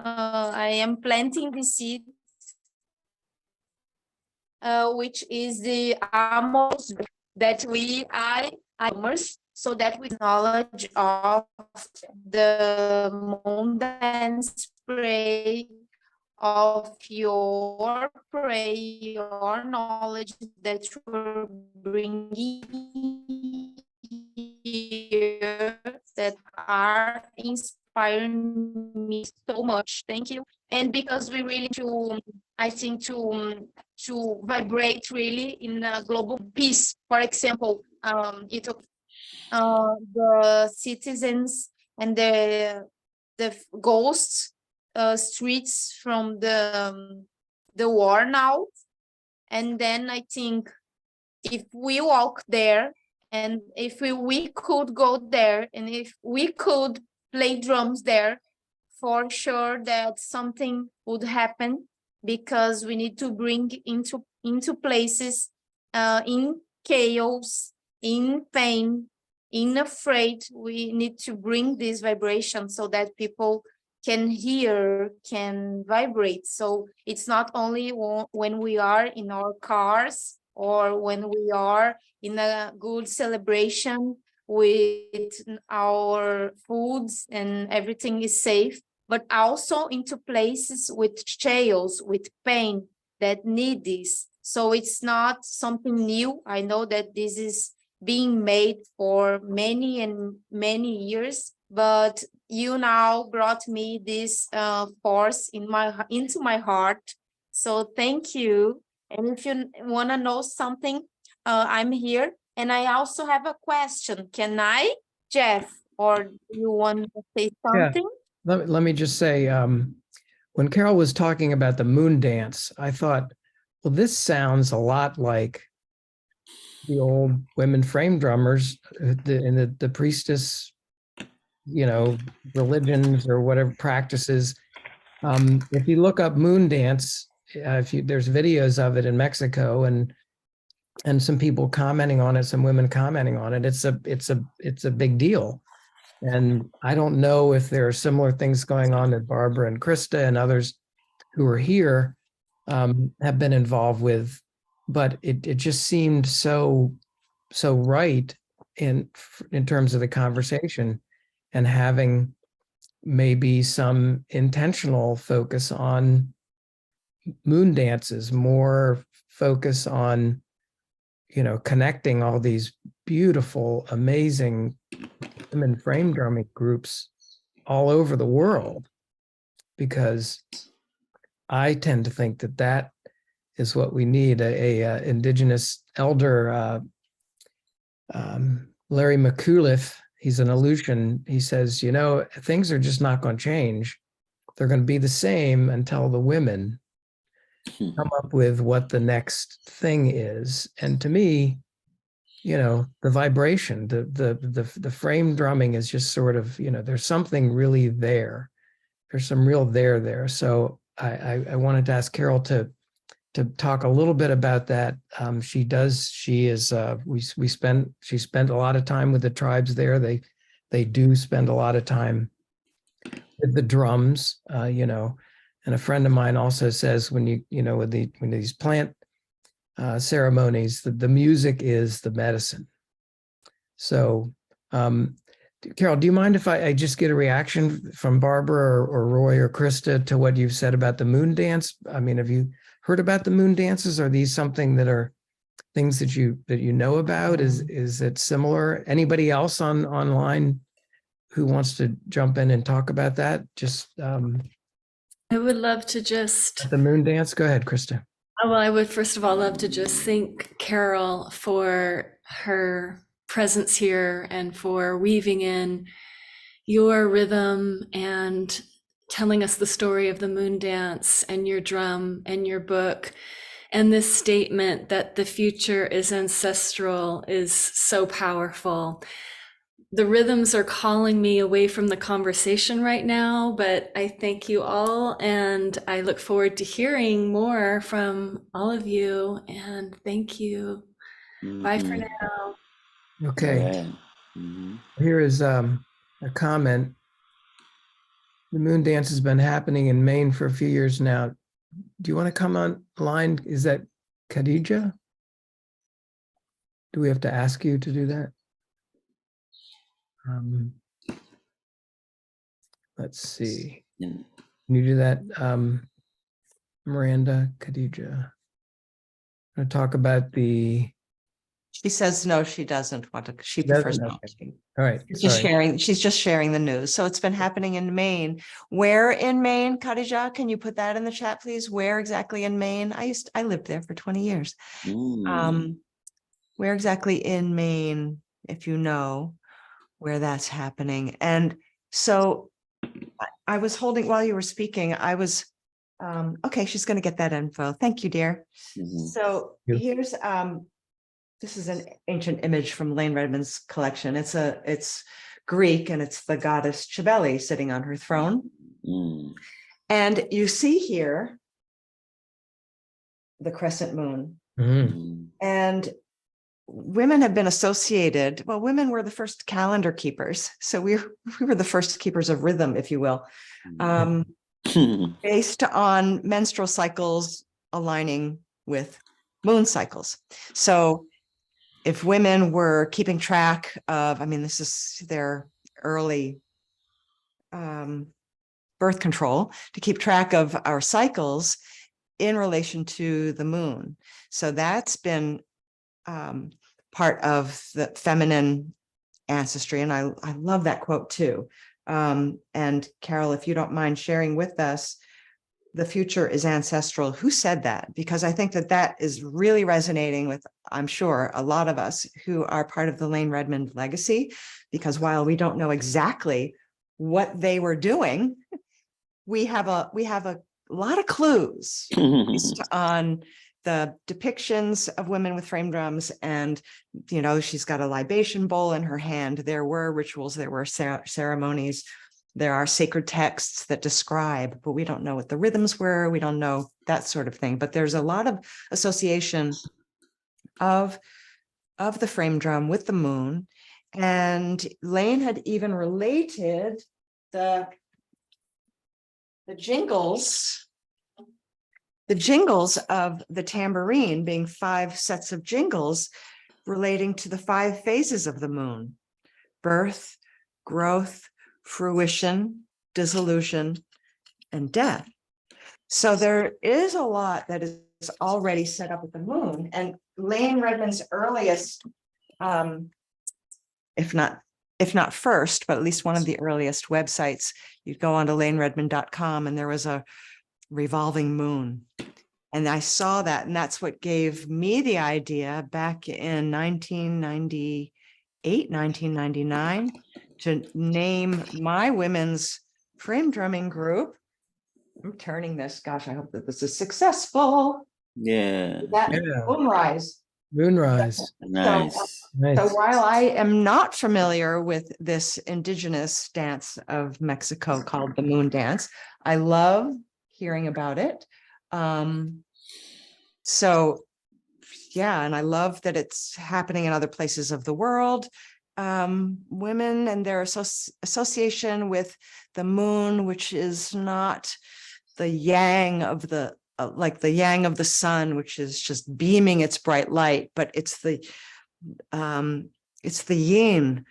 I am planting the seed, which is the amos that so that we knowledge of the moon dance spray, of your prayer, your knowledge that you're bringing here that are inspiring me so much. Thank you. And because we really I think to vibrate really in a global peace. For example, the citizens and the ghosts streets from the war now. And then I think if we walk there and if we could go there and if we could play drums there, for sure that something would happen, because we need to bring into places in chaos, in pain, in afraid. We need to bring this vibration so that people can hear, can vibrate. So it's not only when we are in our cars or when we are in a good celebration with our foods and everything is safe, but also into places with chaos, with pain, that need this. So it's not something new. I know that this is being made for many and many years, but you now brought me this force into my heart. So thank you. And if you want to know something, I'm here. And I also have a question. Can I, Jeff, or do you want to say something? Yeah. Let me just say, when Carol was talking about the moon dance, I thought, well, this sounds a lot like the old women frame drummers in the priestess, religions or whatever practices. If you look up moon dance, there's videos of it in Mexico and some people commenting on it, some women commenting on it. It's a big deal. And I don't know if there are similar things going on that Barbara and Krista and others who are here have been involved with, but it just seemed so right in terms of the conversation, and having maybe some intentional focus on moon dances, more focus on connecting all these beautiful, amazing women frame drumming groups all over the world, because I tend to think that is what we need. A indigenous elder, Larry McCullough, he's an Aleutian. He says, things are just not going to change. They're going to be the same until the women come up with what the next thing is. And to me, the vibration, the frame drumming is just sort of, there's something really there. There's some real there. So I wanted to ask Carol to talk a little bit about that. She spent a lot of time with the tribes there. They do spend a lot of time with the drums, and a friend of mine also says when when these plant ceremonies, the music is the medicine. So, Carol, do you mind if I just get a reaction from Barbara or Roy or Krista to what you've said about the moon dance? I mean, have you heard about the moon dances? Are these something that are things that you know about? Is it similar? Anybody else online who wants to jump in and talk about that? Just I would love to just the moon dance. Go ahead, Krista. Well, I would first of all love to just thank Carol for her presence here and for weaving in your rhythm and telling us the story of the moon dance and your drum and your book. And this statement that the future is ancestral is so powerful. The rhythms are calling me away from the conversation right now, but I thank you all, and I look forward to hearing more from all of you, and thank you. Bye for now. Okay. Right. Mm-hmm. Here is a comment. The moon dance has been happening in Maine for a few years now. Do you want to come online? Is that Khadija? Do we have to ask you to do that? Let's see. Can you do that? Miranda, Khadija. I'm going to talk about the. She says, no, she doesn't want to. She Doesn't? prefers not Okay. to. All right. She's just Sorry. sharing. She's just sharing the news. So it's been happening in Maine. Where in Maine, Khadija? Can you put that in the chat, please? Where exactly in Maine? I lived there for 20 years. Where exactly in Maine, if you know where that's happening? And so I was holding while you were speaking. I was okay. She's going to get that info. Thank you, dear. So here's this is an ancient image from Layne Redmond's collection. It's Greek, and it's the goddess Cybele sitting on her throne. And you see here the crescent moon. And women have been associated. Well, women were the first calendar keepers. So we were the first keepers of rhythm, if you will, based on menstrual cycles aligning with moon cycles. So if women were keeping track of, I mean, this is their early birth control, to keep track of our cycles in relation to the moon. So that's been part of the feminine ancestry. And I love that quote too. And Carol, if you don't mind sharing with us, the future is ancestral. Who said that? Because I think that that is really resonating with, I'm sure, a lot of us who are part of the Layne Redmond legacy, because while we don't know exactly what they were doing, we have a lot of clues based on the depictions of women with frame drums. And, you know, she's got a libation bowl in her hand. There were rituals, there were ceremonies. There are sacred texts that describe, but we don't know what the rhythms were. We don't know that sort of thing. But there's a lot of association of the frame drum with the moon. And Layne had even related the jingles of the tambourine being 5 sets of jingles relating to the 5 phases of the moon: birth, growth, fruition, dissolution, and death. So there is a lot that is already set up with the moon. And Layne Redmond's earliest, if not first, but at least one of the earliest websites, you'd go on to layneredmond.com, and there was a revolving moon. And I saw that, and that's what gave me the idea back in 1998, 1999, to name my women's frame drumming group. I'm turning this, gosh, I hope that this is successful. Yeah. Moonrise. Moonrise. Nice. So while I am not familiar with this indigenous dance of Mexico called the moon dance, I love hearing about it. So yeah, and I love that it's happening in other places of the world. Women and their association with the moon, which is not the yang of the like the yang of the sun, which is just beaming its bright light, but it's the yin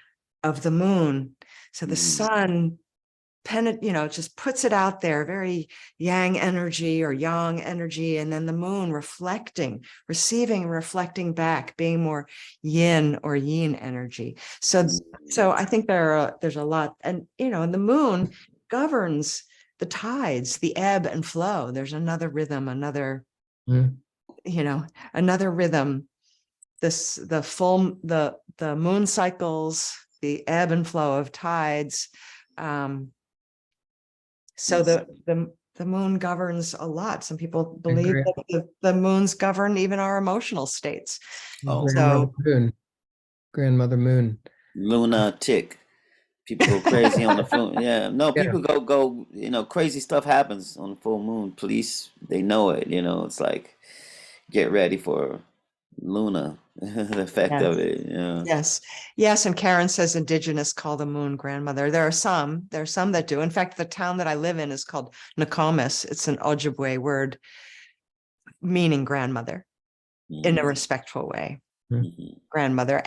of the moon. So the sun just puts it out there, very yang energy or yang energy, and then the moon receiving and reflecting back, being more yin or yin energy. So I think there's a lot, and and the moon governs the tides, the ebb and flow. There's another rhythm, another rhythm. The moon cycles, the ebb and flow of tides. So the moon governs a lot. Some people believe that the moons govern even our emotional states. Grandmother Moon. Lunatic. People go crazy on the full. Yeah, no, people go. Crazy stuff happens on the full moon. Police, they know it. It's like, get ready for Luna, the effect of it. Yeah. Yes. And Karen says indigenous call the moon grandmother. There are some that do. In fact, the town that I live in is called Nokomis. It's an Ojibwe word meaning grandmother in a respectful way. Grandmother.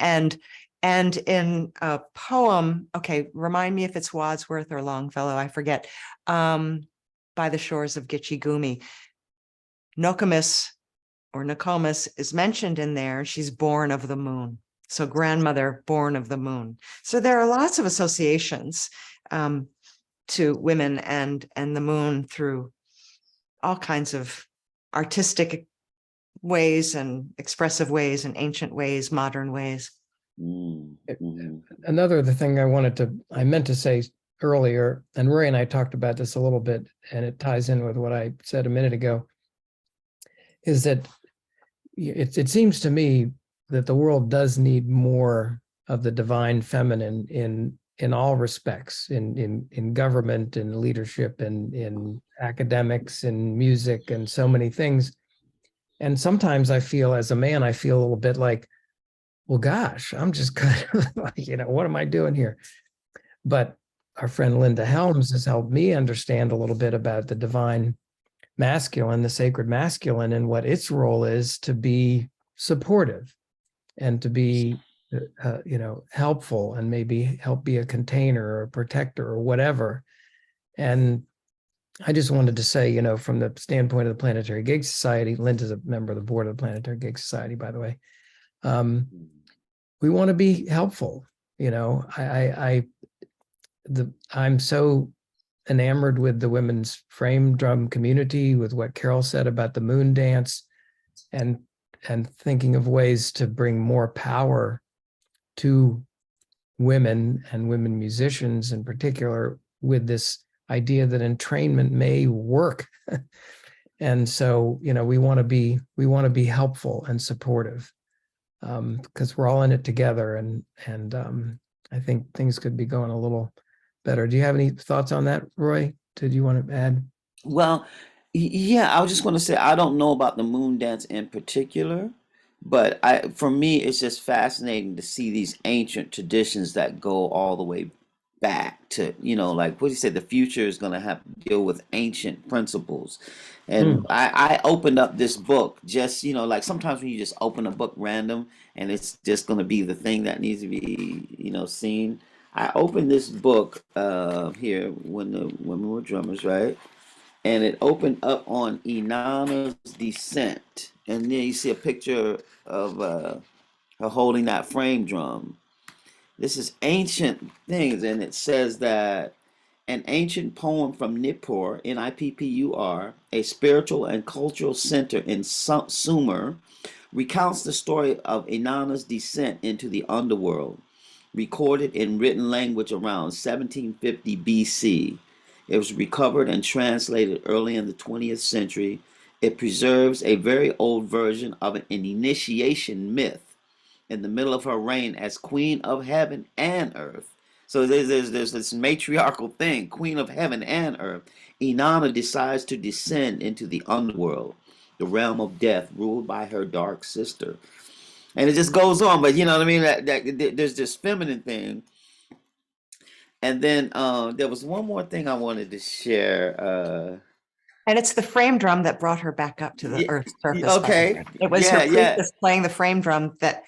And in a poem, okay, remind me if it's Wadsworth or Longfellow, I forget, By the Shores of Gitche Gumee, Nokomis or Nokomis is mentioned in there. She's born of the moon. So grandmother born of the moon. So there are lots of associations to women and the moon through all kinds of artistic ways and expressive ways and ancient ways, modern ways. Another thing I meant to say earlier, and Roy and I talked about this a little bit, and it ties in with what I said a minute ago, is that it seems to me that the world does need more of the divine feminine in all respects, in government, in leadership, in academics, in music, and so many things. And sometimes I feel, as a man, I feel a little bit like, well, gosh, I'm just kind of like, what am I doing here? But our friend Linda Helms has helped me understand a little bit about the divine masculine, the sacred masculine, and what its role is to be supportive and to be, helpful, and maybe help be a container or a protector or whatever. And I just wanted to say, from the standpoint of the Planetary Gigs Society, Linda's a member of the board of the Planetary Gigs Society, by the way. We want to be helpful. I'm so enamored with the women's frame drum community, with what Carol said about the moon dance, and thinking of ways to bring more power to women and women musicians in particular, with this idea that entrainment may work. And so, we want to be helpful and supportive, because we're all in it together. And I think things could be going a little better. Do you have any thoughts on that, Roy? Did you want to add? Well, yeah, I was just going to say, I don't know about the moon dance in particular, but for me, it's just fascinating to see these ancient traditions that go all the way back to, like what you said, the future is going to have to deal with ancient principles. And I opened up this book just, like sometimes when you just open a book random and it's just going to be the thing that needs to be, seen. I opened this book here when the women were drummers, right? And it opened up on Inanna's Descent. And then you see a picture of her holding that frame drum. This is ancient things, and it says that an ancient poem from Nippur, Nippur, a spiritual and cultural center in Sumer, recounts the story of Inanna's descent into the underworld, recorded in written language around 1750 BC. It was recovered and translated early in the 20th century. It preserves a very old version of an initiation myth in the middle of her reign as Queen of Heaven and Earth. So there's this matriarchal thing, Queen of Heaven and Earth. Inanna decides to descend into the underworld, the realm of death, ruled by her dark sister. And it just goes on, but you know what I mean? That there's this feminine thing. And then there was one more thing I wanted to share. And it's the frame drum that brought her back up to the Earth's surface. Okay. It was her priestess playing the frame drum that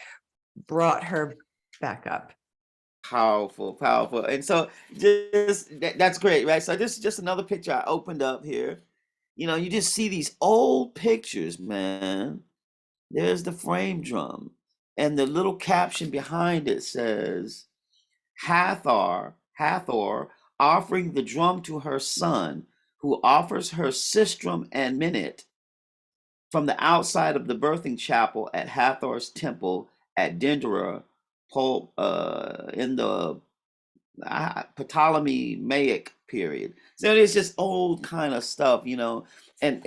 brought her back up. Powerful. And so that's great, right? So this is just another picture I opened up here. You just see these old pictures, man. There's the frame drum. And the little caption behind it says, Hathor offering the drum to her son, who offers her sistrum and minute from the outside of the birthing chapel at Hathor's temple at Dendera, in the Ptolemaic period. So it's just old kind of stuff, and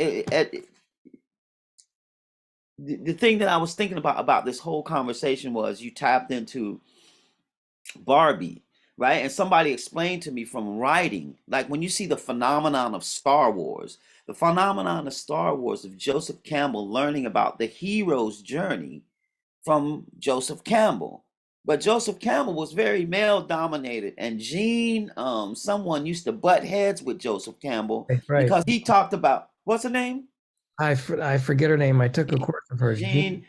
the thing that I was thinking about this whole conversation was you tapped into Barbie, right? And somebody explained to me from writing, like when you see the phenomenon of Star Wars, of Joseph Campbell learning about the hero's journey from Joseph Campbell. But Joseph Campbell was very male dominated, and Jean, someone used to butt heads with Joseph Campbell because he talked about, what's her name? I forget her name. I took a course of hers. Jean.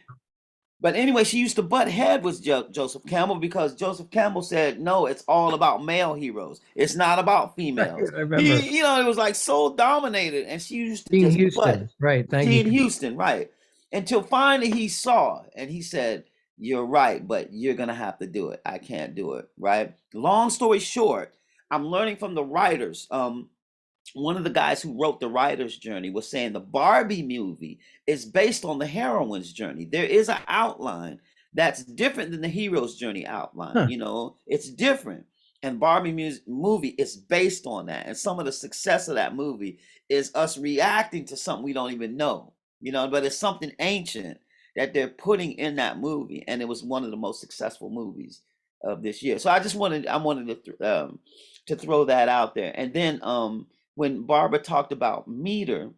But anyway, she used to butt head with Joseph Campbell because Joseph Campbell said, no, it's all about male heroes. It's not about females. I remember. He, it was like so dominated. And she used to Gene just Houston, butt. right. Thank Gene you. Houston, right. Until finally he saw and he said, you're right, but you're going to have to do it. I can't do it, right? Long story short, I'm learning from the writers. One of the guys who wrote the writer's journey was saying the Barbie movie is based on the heroine's journey. There is an outline that's different than the hero's journey outline. It's different. And Barbie movie is based on that. And some of the success of that movie is us reacting to something we don't even know, but it's something ancient that they're putting in that movie. And it was one of the most successful movies of this year. So I wanted to throw that out there. And then, when Barbara talked about meter,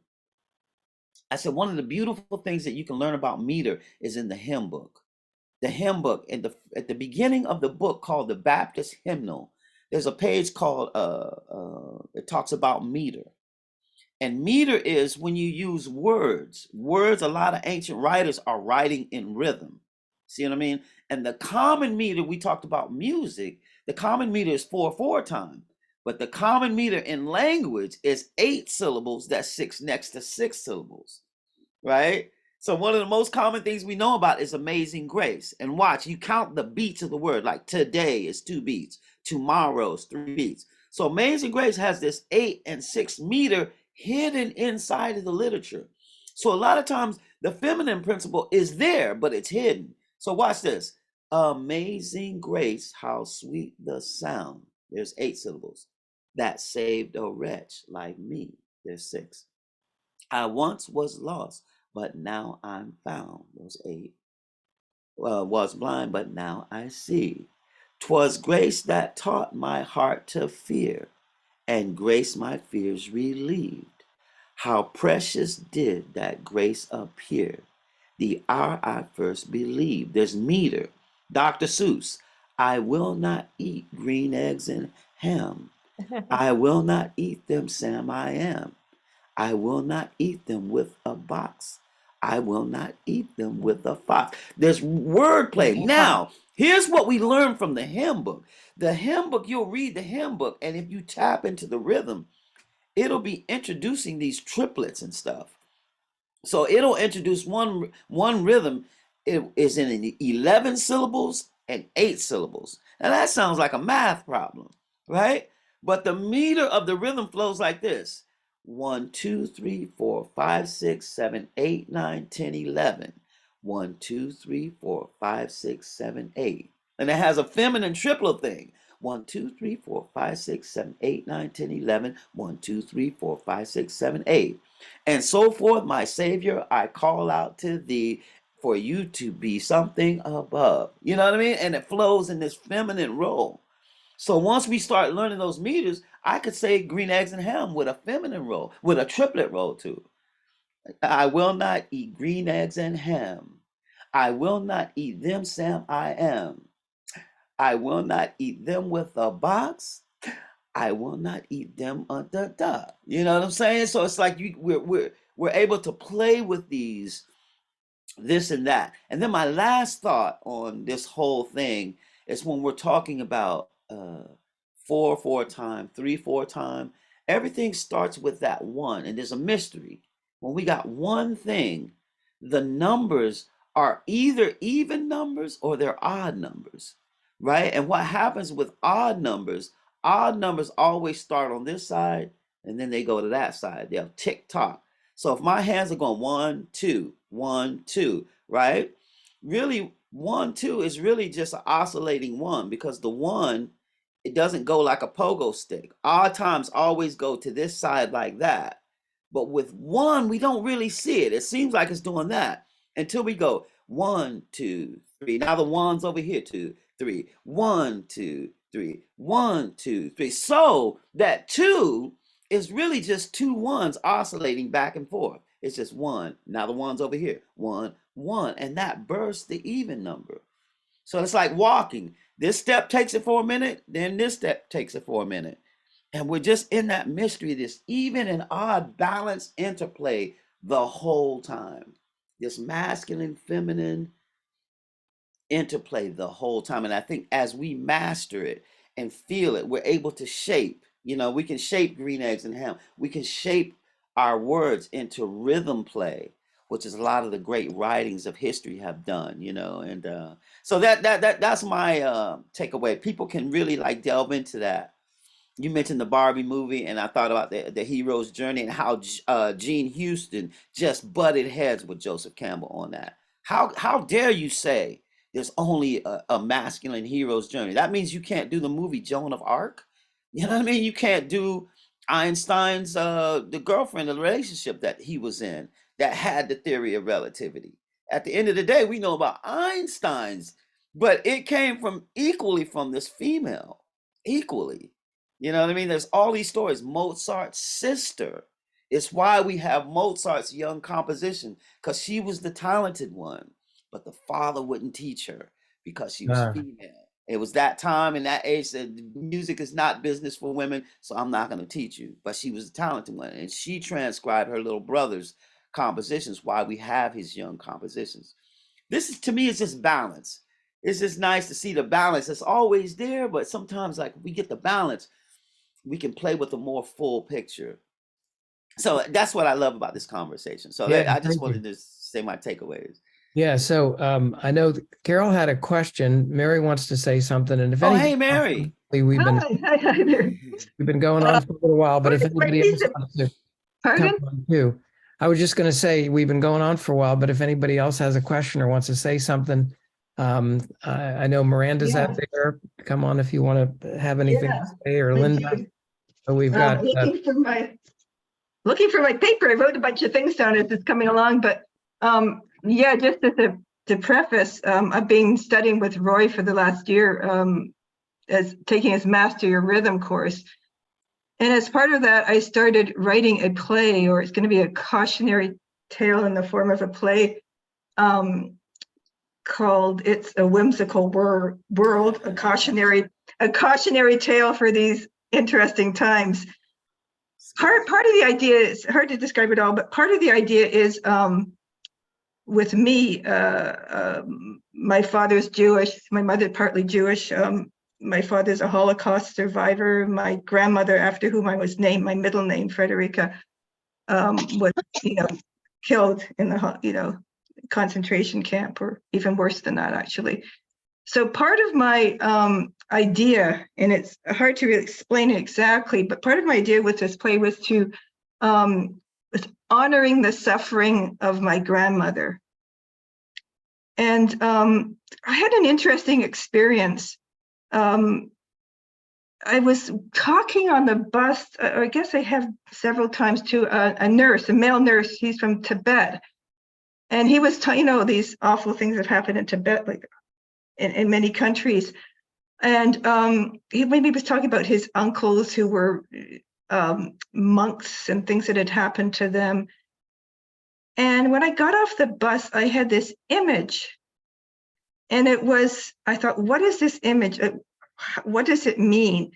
I said one of the beautiful things that you can learn about meter is in the hymn book. The hymn book, at the beginning of the book called the Baptist Hymnal, there's a page called, it talks about meter. And meter is when you use words. Words, a lot of ancient writers are writing in rhythm. See what I mean? And the common meter, we talked about music, the common meter is 4/4 time. But the common meter in language is 8 syllables that's 6 next to 6 syllables, right? So one of the most common things we know about is Amazing Grace. And watch, you count the beats of the word, like today is 2 beats, tomorrow is 3 beats. So Amazing Grace has this 8 and 6 meter hidden inside of the literature. So a lot of times the feminine principle is there, but it's hidden. So watch this. Amazing grace, how sweet the sound. There's 8 syllables. That saved a wretch like me. There's 6. I once was lost, but now I'm found. There's 8. Was blind, but now I see. 'Twas grace that taught my heart to fear, and grace my fears relieved. How precious did that grace appear, the hour I first believed. There's meter. Dr. Seuss, I will not eat green eggs and ham. I will not eat them, Sam, I am. I will not eat them with a box. I will not eat them with a fox. There's wordplay. Now, here's what we learn from the hymn book. The hymn book, you'll read the hymn book, and if you tap into the rhythm, it'll be introducing these triplets and stuff. So it'll introduce one rhythm. It is in 11 syllables and 8 syllables. Now that sounds like a math problem, right? But the meter of the rhythm flows like this: 1, 2, 3, 4, 5, 6, 7, 8, 9, 10, 11. 1, 2, 3, 4, 5, 6, 7, 8. And it has a feminine triplet thing. 1, 2, 3, 4, 5, 6, 7, 8, 9, 10, 11. 1, 2, 3, 4, 5, 6, 7, 8. And so forth, my Savior, I call out to thee for you to be something above. You know what I mean? And it flows in this feminine role. So once we start learning those meters, I could say green eggs and ham with a feminine role, with a triplet role too. I will not eat green eggs and ham. I will not eat them, Sam, I am. I will not eat them with a box. I will not eat them under the. You know what I'm saying? So it's like we're able to play with these, this and that. And then my last thought on this whole thing is when we're talking about 4/4 time, 3/4 time, everything starts with that 1, and there's a mystery. When we got one thing, the numbers are either even numbers or they're odd numbers, right? And what happens with odd numbers always start on this side and then they go to that side. They'll tick tock. So if my hands are going 1, 2, 1, 2, right? Really, 1, 2 is really just an oscillating 1, because the 1, it doesn't go like a pogo stick. Odd times always go to this side like that. But with 1, we don't really see it. It seems like it's doing that until we go 1, 2, 3. Now the 1's over here, 2, 3. 1, 2, 3. 1, 2, 3. So that 2 is really just 2 1s oscillating back and forth. It's just 1. Now the 1's over here. 1, 1. And that bursts the even number. So it's like walking. This step takes it for a minute, then this step takes it for a minute. And we're just in that mystery, this even and odd balance interplay the whole time. This masculine, feminine, interplay the whole time. And I think as we master it and feel it, we're able to shape, we can shape green eggs and ham. We can shape our words into rhythm play, which is a lot of the great writings of history have done, and so that's my takeaway. People can really like delve into that. You mentioned the Barbie movie, and I thought about the hero's journey and how Gene Houston just butted heads with Joseph Campbell on that. How dare you say there's only a masculine hero's journey? That means you can't do the movie Joan of Arc. You know what I mean? You can't do Einstein's the girlfriend, the relationship that he was in that had the theory of relativity. At the end of the day, we know about Einstein's, but it came from equally from this female, equally. You know what I mean? There's all these stories. Mozart's sister. It's why we have Mozart's young composition, because she was the talented one, but the father wouldn't teach her because she was female. It was that time and that age that music is not business for women, so I'm not going to teach you. But she was the talented one, and she transcribed her little brother's compositions, why we have his young compositions. This is, to me, is just balance. It's just nice to see the balance. It's always there, but sometimes like we get the balance, we can play with a more full picture. So that's what I love about this conversation. So I just wanted to say my takeaways. Yeah. So I know Carol had a question. Mary wants to say something. And if hey, Mary. We've been going on for a little while, but if anybody else wants to come on too. I was just going to say we've been going on for a while, but if anybody else has a question or wants to say something, I know Miranda's out there. Come on if you want to have anything to say, or Linda. So we've got looking for my paper. I wrote a bunch of things down as it's coming along, but just to preface, I've been studying with Roy for the last year, as taking his Master Your Rhythm course. And as part of that, I started writing a play, or it's going to be a cautionary tale in the form of a play, called "It's a Whimsical World," a cautionary tale for these interesting times. Part of the idea is hard to describe it all, but part of the idea is with me, my father's Jewish, my mother partly Jewish. My father's a Holocaust survivor. My grandmother, after whom I was named, my middle name, Frederica, was, killed in the, concentration camp, or even worse than that, actually. So part of my idea, and it's hard to really explain it exactly, but part of my idea with this play was to was honoring the suffering of my grandmother. And I had an interesting experience. I was talking on the bus, I guess I have several times, to a nurse, a male nurse. He's from Tibet. And he was telling, these awful things that happen in Tibet, like in many countries. And he maybe was talking about his uncles who were monks and things that had happened to them. And when I got off the bus, I had this image. And I thought, what is this image? What does it mean?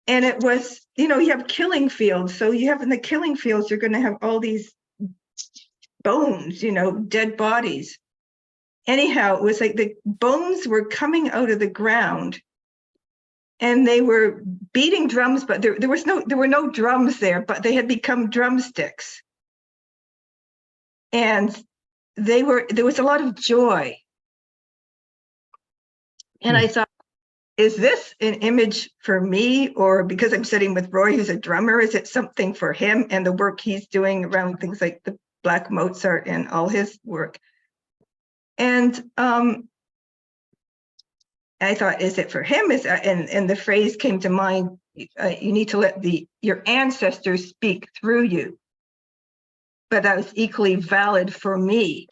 And it was, you have killing fields. So you have in the killing fields, you're going to have all these bones, dead bodies. Anyhow, it was like the bones were coming out of the ground and they were beating drums, but there were no drums there, but they had become drumsticks. And there was a lot of joy. And I thought, is this an image for me, or because I'm sitting with Roy, who's a drummer, is it something for him and the work he's doing around things like the Black Mozart and all his work? And I thought, is it for him? And the phrase came to mind, you need to let your ancestors speak through you. But that was equally valid for me.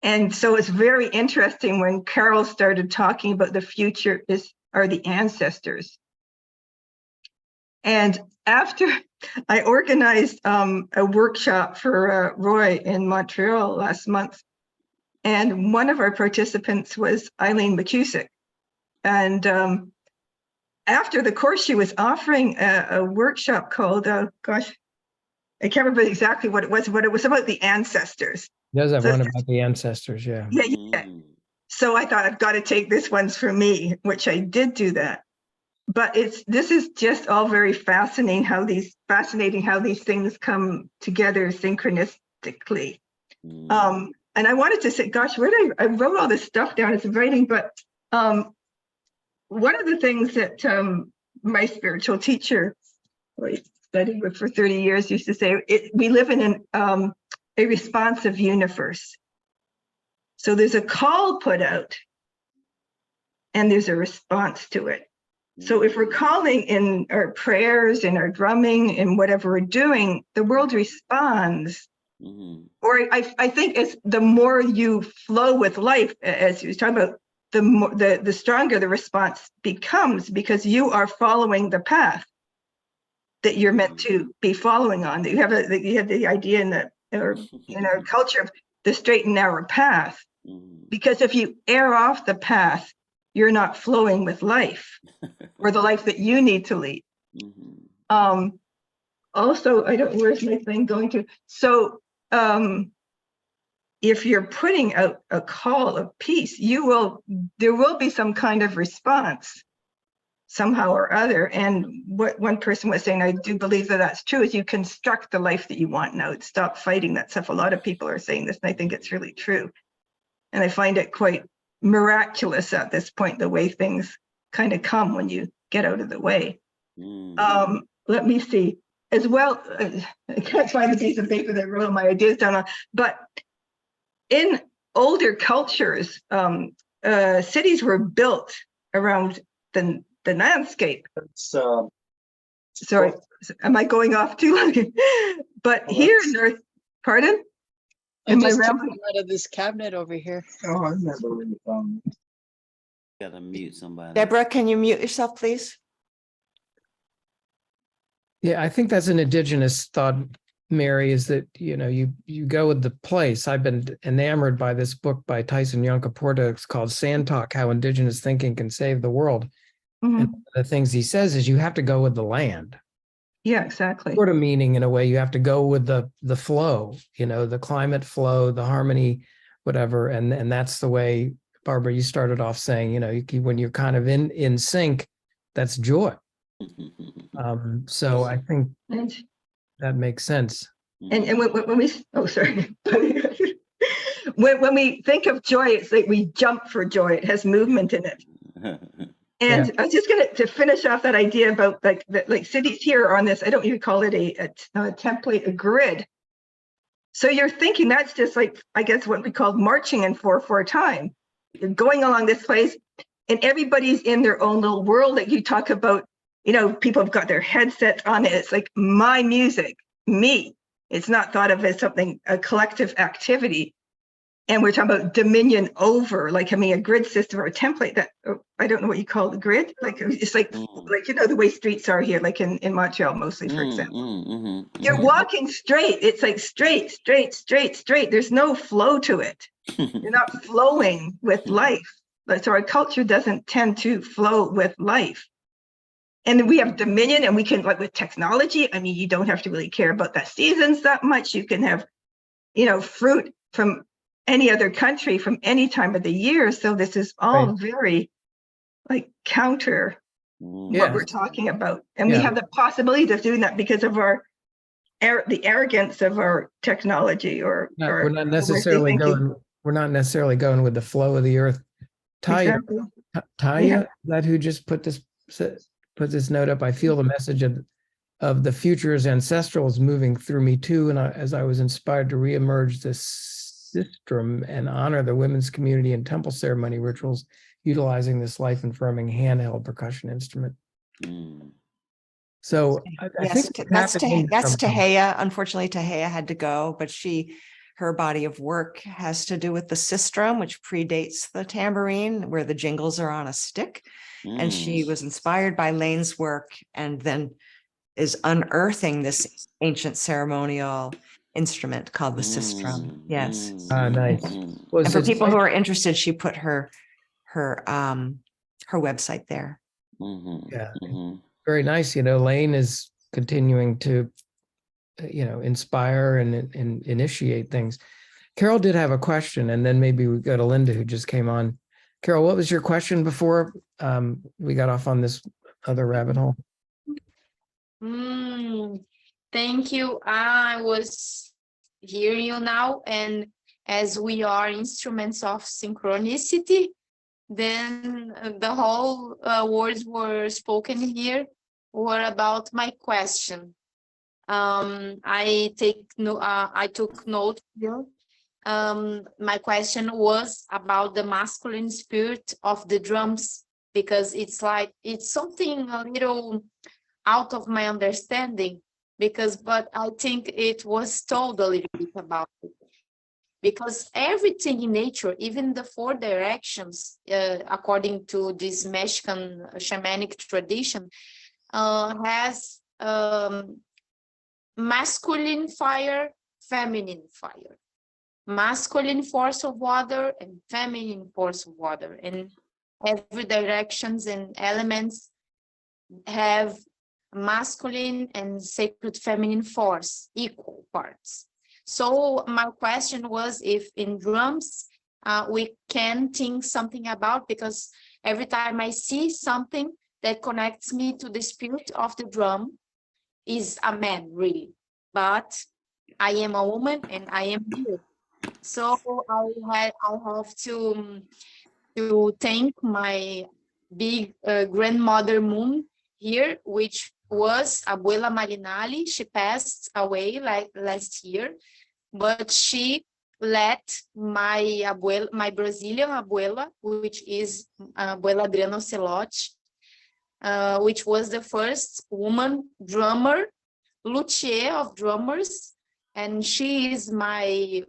And so it's very interesting when Carol started talking about the future are the ancestors. And after I organized a workshop for Roy in Montreal last month, and one of our participants was Eileen McCusick. And after the course, she was offering a workshop called, I can't remember exactly what it was, but it was about the ancestors. Does have one about the ancestors, yeah. Yeah. So I thought I've got to take this one's for me, which I did do that. But this is just all very fascinating how these things come together synchronistically. And I wanted to say, gosh, I wrote all this stuff down as writing, but one of the things that my spiritual teacher, who I studied with for 30 years, used to say, we live in a responsive universe. So there's a call put out and there's a response to it. So if we're calling in our prayers, in our drumming, in whatever we're doing, the world responds. Or I think it's the more you flow with life, as you were talking about, the stronger the response becomes, because you are following the path that you're meant to be following on. You have the idea in our culture of the straight and narrow path. Because if you err off the path, you're not flowing with life or the life that you need to lead. Also, where's my thing going to? So if you're putting out a call of peace, there will be some kind of response somehow or other. And what one person was saying, I do believe that that's true, is you construct the life that you want now. Stop fighting that stuff. A lot of people are saying this, and I think it's really true. And I find it quite miraculous at this point, the way things kind of come when you get out of the way. Let me see. As well, I can't find the piece of paper that I wrote my ideas down on, but in older cultures, cities were built around the landscape. Sorry, am I going off too long? But here in North, pardon? Am I rambling out of this cabinet over here? Oh, I'm never really found. Gotta mute somebody. Deborah, can you mute yourself, please? Yeah, I think that's an indigenous thought, Mary, is that, you go with the place. I've been enamored by this book by Tyson Yunkaporta. It's called Sand Talk, How Indigenous Thinking Can Save the World. And one of the things he says is you have to go with the land. Yeah, exactly. Sort of meaning, in a way, you have to go with the flow, the climate flow, the harmony, whatever. And that's the way, Barbara, you started off saying, when you're kind of in sync, that's joy. So I think that makes sense. And when we, oh, sorry. when we think of joy, it's like we jump for joy. It has movement in it. And I was just to finish off that idea about like cities here are on this, I don't even call it a template, a grid. So you're thinking that's just like, I guess what we call marching in 4/4 time. You're going along this place and everybody's in their own little world. Like you talk about, people have got their headset on it. It's like my music, me. It's not thought of as something, a collective activity. And we're talking about dominion over, like, a grid system or a template that, I don't know what you call the grid. Like, it's like the way streets are here, like in Montreal, mostly, for example. You're walking straight. It's like straight, straight, straight, straight. There's no flow to it. You're not flowing with life. So our culture doesn't tend to flow with life. And we have dominion, and we can, like with technology, you don't have to really care about the seasons that much. You can have, fruit from any other country from any time of the year. So this is all very like counter what we're talking about. And we have the possibility of doing that because of the arrogance of our technology we're not necessarily going with the flow of the earth. Taya, is that who just put this note up? I feel the message of the future's ancestrals moving through me too. And as I was inspired to reemerge this system and honor the women's community and temple ceremony rituals, utilizing this life-affirming handheld percussion instrument. So I think that's Tahea. Unfortunately, Tahea had to go, but her body of work has to do with the sistrum, which predates the tambourine, where the jingles are on a stick. And she was inspired by Layne's work and then is unearthing this ancient ceremonial instrument called the sistrum. Yes. Nice. Well, and for people who are interested, she put her website there. Very nice. Layne is continuing to inspire and initiate things. Carol did have a question, and then maybe we go to Linda, who just came on. Carol, what was your question before we got off on this other rabbit hole? Thank you. I was hearing you now, and as we are instruments of synchronicity, then the whole words were spoken here were about my question. I took note here. My question was about the masculine spirit of the drums, because it's something a little out of my understanding, but I think it was told a little bit about it. Because everything in nature, even the 4 directions, according to this Mexican shamanic tradition, has masculine fire, feminine fire, masculine force of water and feminine force of water, and every directions and elements have masculine and sacred feminine force, equal parts. So my question was if in drums we can think something about, because every time I see something that connects me to the spirit of the drum is a man, really, but I am a woman and I am here. So I have to thank my big grandmother moon here, which was Abuela Marinali. She passed away like last year, but she let my Brazilian abuela, which is Abuela Adriana Celotti, which was the first woman drummer, luthier of drummers, and she is my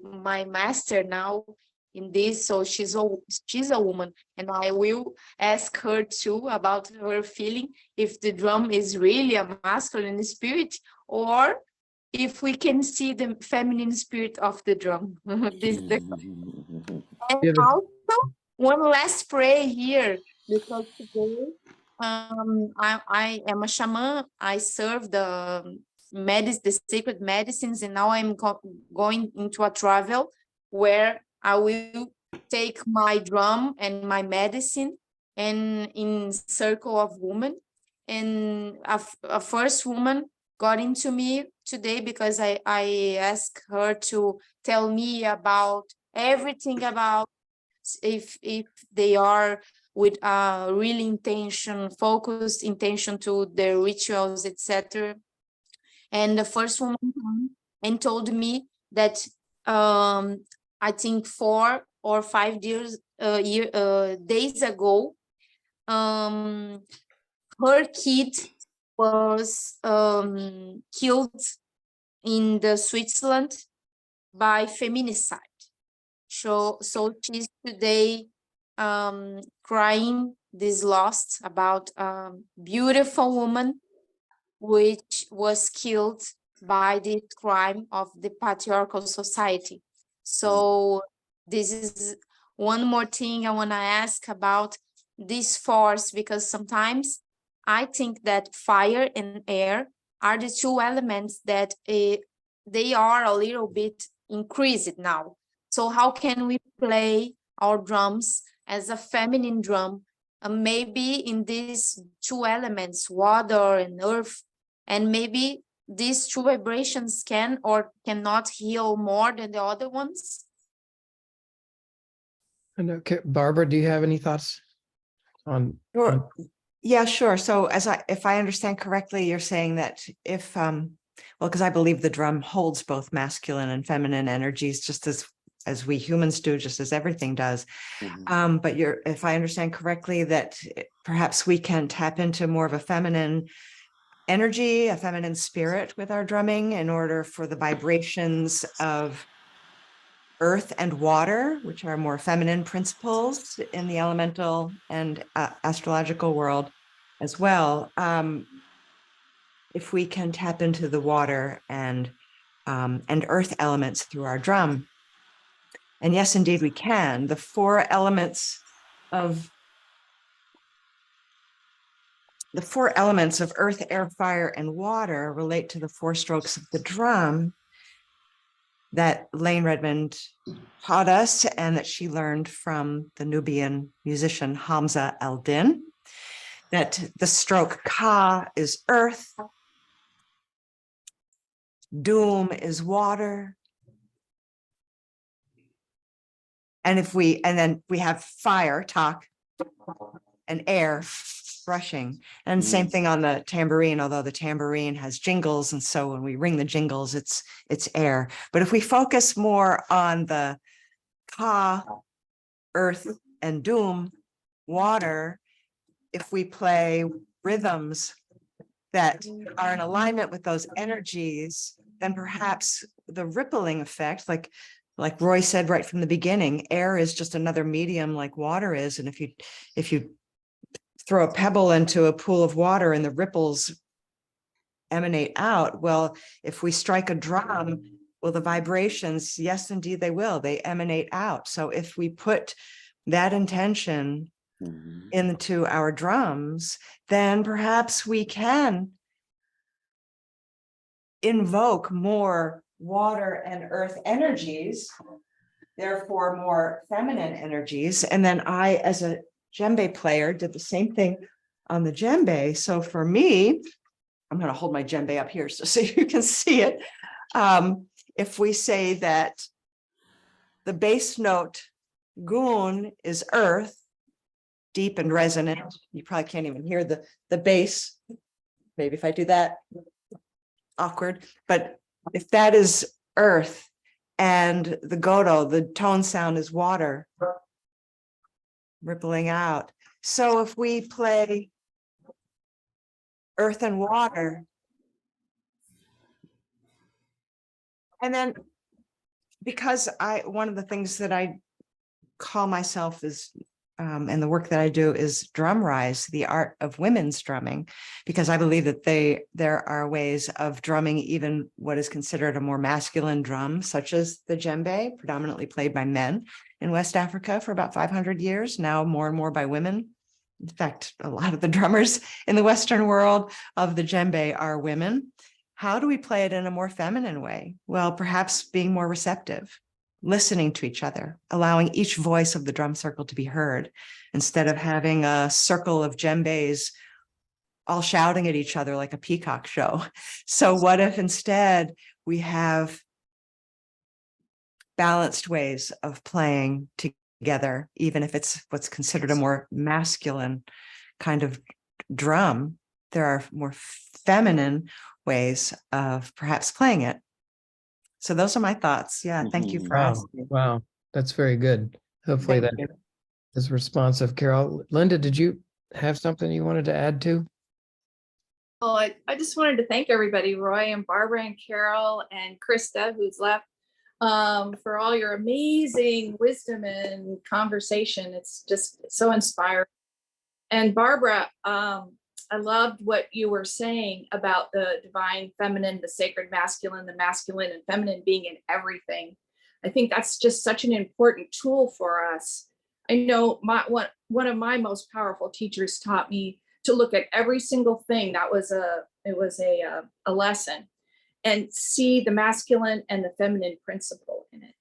master now in this. So she's a woman, and I will ask her too about her feeling, if the drum is really a masculine spirit, or if we can see the feminine spirit of the drum. And also one last prayer here, because today I am a shaman. I serve the sacred medicines, and now I'm going into a travel where I will take my drum and my medicine and in circle of women. And a first woman got into me today because I asked her to tell me about everything about if they are with really focused intention to their rituals, etc. And the first woman came and told me that I think 4 or 5 days ago, her kid was killed in the Switzerland by feminicide. So she's today crying this loss about a beautiful woman which was killed by the crime of the patriarchal society. So this is one more thing I want to ask about this force, because sometimes I think that fire and air are the 2 elements that they are a little bit increased now. So how can we play our drums as a feminine drum, maybe in these 2 elements, water and earth, and maybe these 2 vibrations can or cannot heal more than the other ones? And okay, Barbara, do you have any thoughts on? Sure. Yeah, sure. So if I understand correctly, you're saying that if, well, because I believe the drum holds both masculine and feminine energies, just as we humans do, just as everything does. But if I understand correctly, that perhaps we can tap into more of a feminine energy, a feminine spirit with our drumming in order for the vibrations of earth and water, which are more feminine principles in the elemental and astrological world as well. If we can tap into the water and earth elements through our drum. And yes, indeed, we can. The 4 elements of earth, air, fire, and water relate to the 4 strokes of the drum. that Layne Redmond taught us and that she learned from the Nubian musician Hamza el-Din, that the stroke ka is earth, doom is water, and then we have fire, tak, and air, brushing. And same thing on the tambourine, although the tambourine has jingles, and so when we ring the jingles, it's air. But if we focus more on the ka, earth, and doom, water, if we play rhythms that are in alignment with those energies, then perhaps the rippling effect, like Roy said right from the beginning, air is just another medium like water is. And if you throw a pebble into a pool of water and the ripples emanate out, well, if we strike a drum, well, the vibrations, yes, indeed, they will. They emanate out. So if we put that intention into our drums, then perhaps we can invoke more water and earth energies, therefore more feminine energies. And then I, as a djembe player, did the same thing on the djembe. So for me, I'm going to hold my djembe up here so you can see it. If we say that the bass note gun is earth, deep and resonant, you probably can't even hear the bass. Maybe if I do that, awkward. But if that is earth and the godo, the tone sound is water, rippling out. So if we play earth and water, and then because one of the things that I call myself is, and the work that I do is drum rise, the art of women's drumming, because I believe that there are ways of drumming even what is considered a more masculine drum, such as the djembe, predominantly played by men in West Africa for about 500 years, now more and more by women. In fact, a lot of the drummers in the Western world of the djembe are women. How do we play it in a more feminine way? Well, perhaps being more receptive, listening to each other, allowing each voice of the drum circle to be heard, instead of having a circle of djembes all shouting at each other like a peacock show. So what if instead we have balanced ways of playing together, even if it's what's considered a more masculine kind of drum? There are more feminine ways of perhaps playing it. So those are my thoughts. Yeah, thank you for asking. Wow, that's very good. Hopefully that is responsive. Carol, Linda, did you have something you wanted to add to? Well, I just wanted to thank everybody, Roy and Barbara and Carol and Krista, who's left, for all your amazing wisdom and conversation. It's just so inspiring. And Barbara, I loved what you were saying about the divine feminine, the sacred masculine, the masculine and feminine being in everything. I think that's just such an important tool for us. I know one of my most powerful teachers taught me to look at every single thing. It was a lesson, and see the masculine and the feminine principle in it.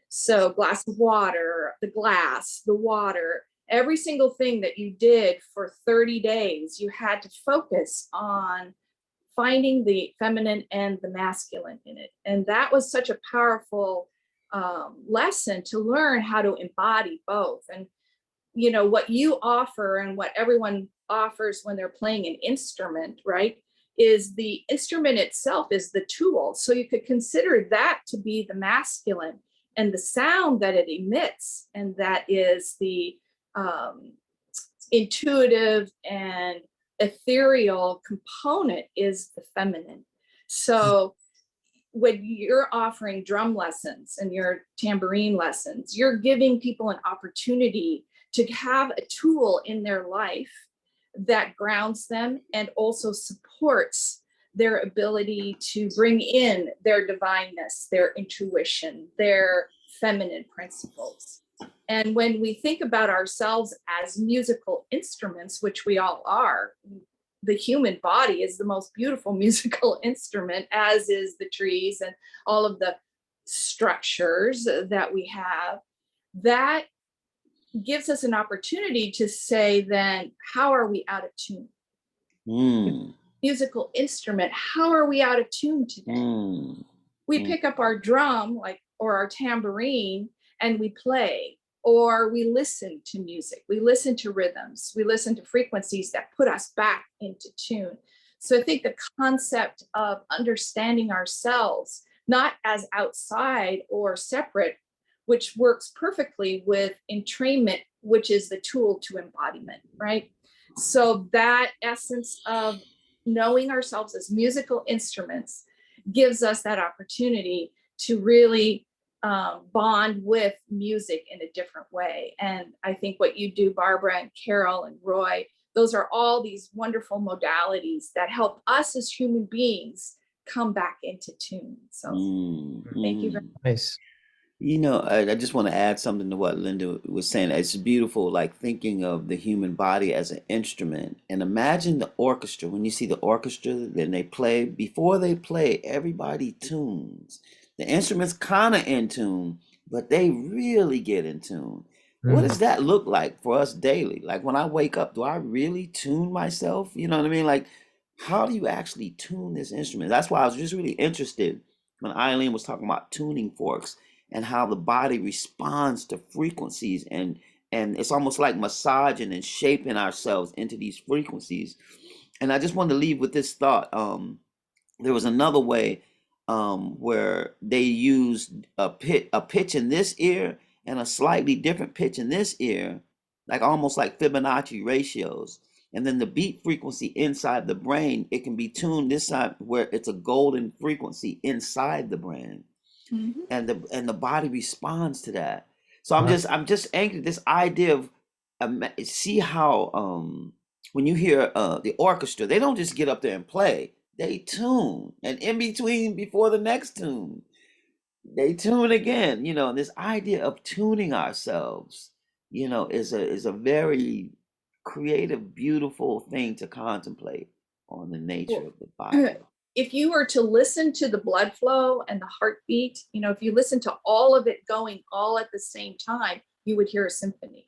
So glass of water, the glass, the water, every single thing that you did for 30 days, you had to focus on finding the feminine and the masculine in it. And that was such a powerful lesson to learn how to embody both. And, you know, what you offer and what everyone offers when they're playing an instrument, right, is the instrument itself is the tool. So you could consider that to be the masculine, and the sound that it emits, and that is the intuitive and ethereal component, is the feminine. So when you're offering drum lessons and your tambourine lessons, you're giving people an opportunity to have a tool in their life that grounds them and also supports their ability to bring in their divineness, their intuition, their feminine principles. And when we think about ourselves as musical instruments, which we all are, the human body is the most beautiful musical instrument, as is the trees and all of the structures that we have, that gives us an opportunity to say then, how are we out of tune? Musical instrument, how are we out of tune today? We pick up our drum, or our tambourine, and we play, or we listen to music, we listen to rhythms, we listen to frequencies that put us back into tune. So I think the concept of understanding ourselves, not as outside or separate, which works perfectly with entrainment, which is the tool to embodiment, right? So that essence of knowing ourselves as musical instruments gives us that opportunity to really bond with music in a different way. And I think what you do, Barbara and Carol and Roy, those are all these wonderful modalities that help us as human beings come back into tune. So thank you very much. Nice. You know, I just want to add something to what Linda was saying. It's beautiful, like thinking of the human body as an instrument. And imagine the orchestra. When you see the orchestra, then they play. Before they play, everybody tunes. The instrument's kind of in tune, but they really get in tune. What does that look like for us daily? Like when I wake up, do I really tune myself? You know what I mean? Like, how do you actually tune this instrument? That's why I was just really interested when Eileen was talking about tuning forks and how the body responds to frequencies, and it's almost like massaging and shaping ourselves into these frequencies. And I just wanted to leave with this thought. There was another way where they used a pitch in this ear and a slightly different pitch in this ear, like almost like Fibonacci ratios. And then the beat frequency inside the brain, it can be tuned this side where it's a golden frequency inside the brain. And the body responds to that. So I'm just anchored this idea of see how when you hear the orchestra, they don't just get up there and play, they tune, and in between, before the next tune, they tune again. You know, and this idea of tuning ourselves, you know, is a very creative, beautiful thing to contemplate on the nature of the body. If you were to listen to the blood flow and the heartbeat, you know, if you listen to all of it going all at the same time, you would hear a symphony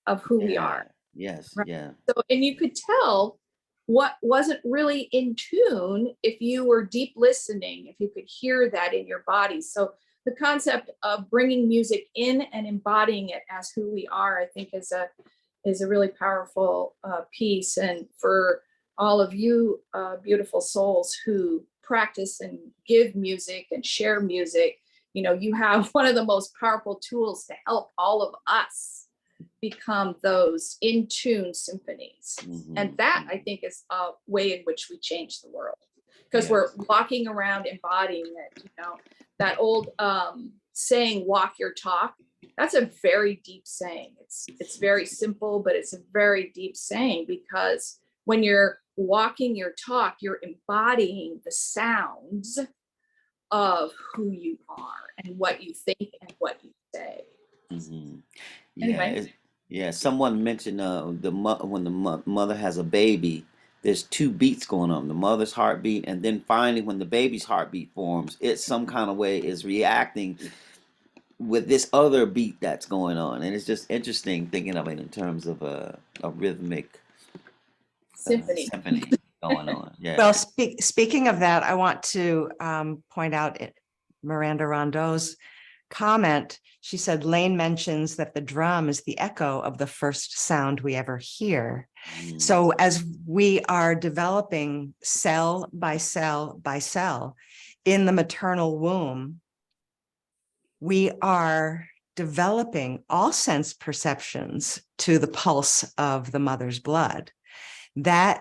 of who we are. Yes, right? yeah. So, and you could tell what wasn't really in tune if you were deep listening, if you could hear that in your body. So the concept of bringing music in and embodying it as who we are, I think is a really powerful piece. And for all of you beautiful souls who practice and give music and share music, you know, you have one of the most powerful tools to help all of us become those in tune symphonies. And that, I think, is a way in which we change the world, because we're walking around embodying it. You know, that old saying, walk your talk, that's a very deep saying. It's very simple, but it's a very deep saying, because when you're walking your talk, you're embodying the sounds of who you are and what you think and what you say. Anyway. Yeah. Someone mentioned when the mother has a baby, there's two beats going on: the mother's heartbeat, and then finally, when the baby's heartbeat forms, it some kind of way is reacting with this other beat that's going on, and it's just interesting thinking of it in terms of a rhythmic symphony going on. Yeah. Well, speaking of that, I want to point out Miranda Rondeau's comment. She said, Layne mentions that the drum is the echo of the first sound we ever hear. So as we are developing cell by cell by cell in the maternal womb, we are developing all sense perceptions to the pulse of the mother's blood. That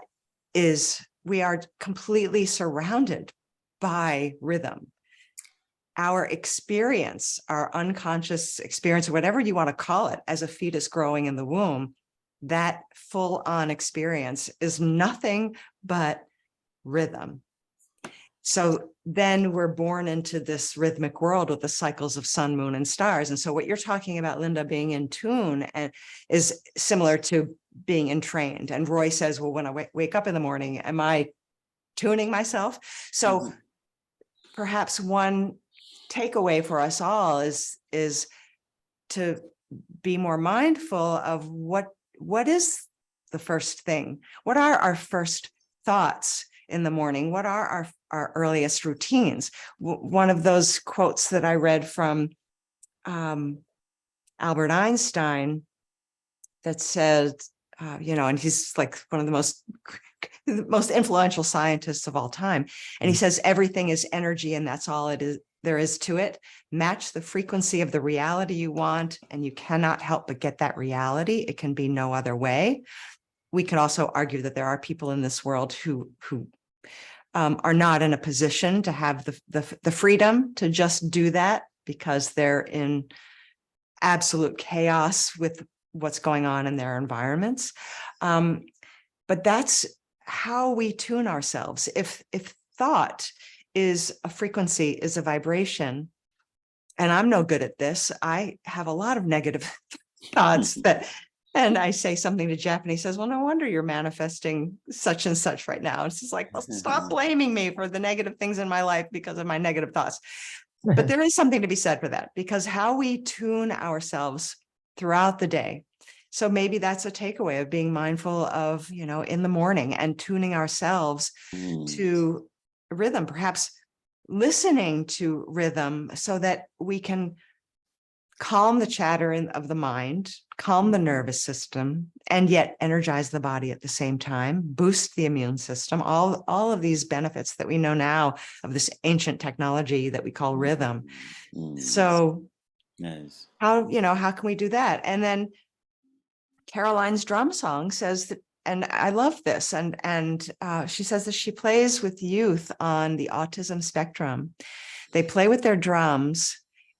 is, we are completely surrounded by rhythm. Our experience, our unconscious experience, whatever you want to call it, as a fetus growing in the womb, that full-on experience is nothing but rhythm. So then we're born into this rhythmic world with the cycles of sun, moon, and stars. And so what you're talking about, Linda, being in tune and is similar to being entrained. And Roy says, well, when I wake up in the morning, am I tuning myself? So perhaps one takeaway for us all is to be more mindful of what is the first thing. What are our first thoughts in the morning? What are our earliest routines? One of those quotes that I read from Albert Einstein that said, and he's like one of the most influential scientists of all time. And he says, everything is energy, and that's all it is. There is to it. Match the frequency of the reality you want, and you cannot help but get that reality. It can be no other way. We can also argue that there are people in this world who are not in a position to have the freedom to just do that because they're in absolute chaos with what's going on in their environments. But that's how we tune ourselves. If thought is a frequency, is a vibration, and I'm no good at this, I have a lot of negative thoughts and I say something to Jeff and he says, well, no wonder you're manifesting such and such right now. It's just like, well, stop blaming me for the negative things in my life because of my negative thoughts. But there is something to be said for that, because how we tune ourselves throughout the day. So maybe that's a takeaway of being mindful of, in the morning and tuning ourselves to rhythm, perhaps listening to rhythm so that we can calm the chatter of the mind, calm the nervous system, and yet energize the body at the same time, boost the immune system, all of these benefits that we know now of this ancient technology that we call rhythm. So nice. How can we do that? And then Caroline's drum song says that, and I love this, and she says that she plays with youth on the autism spectrum. They play with their drums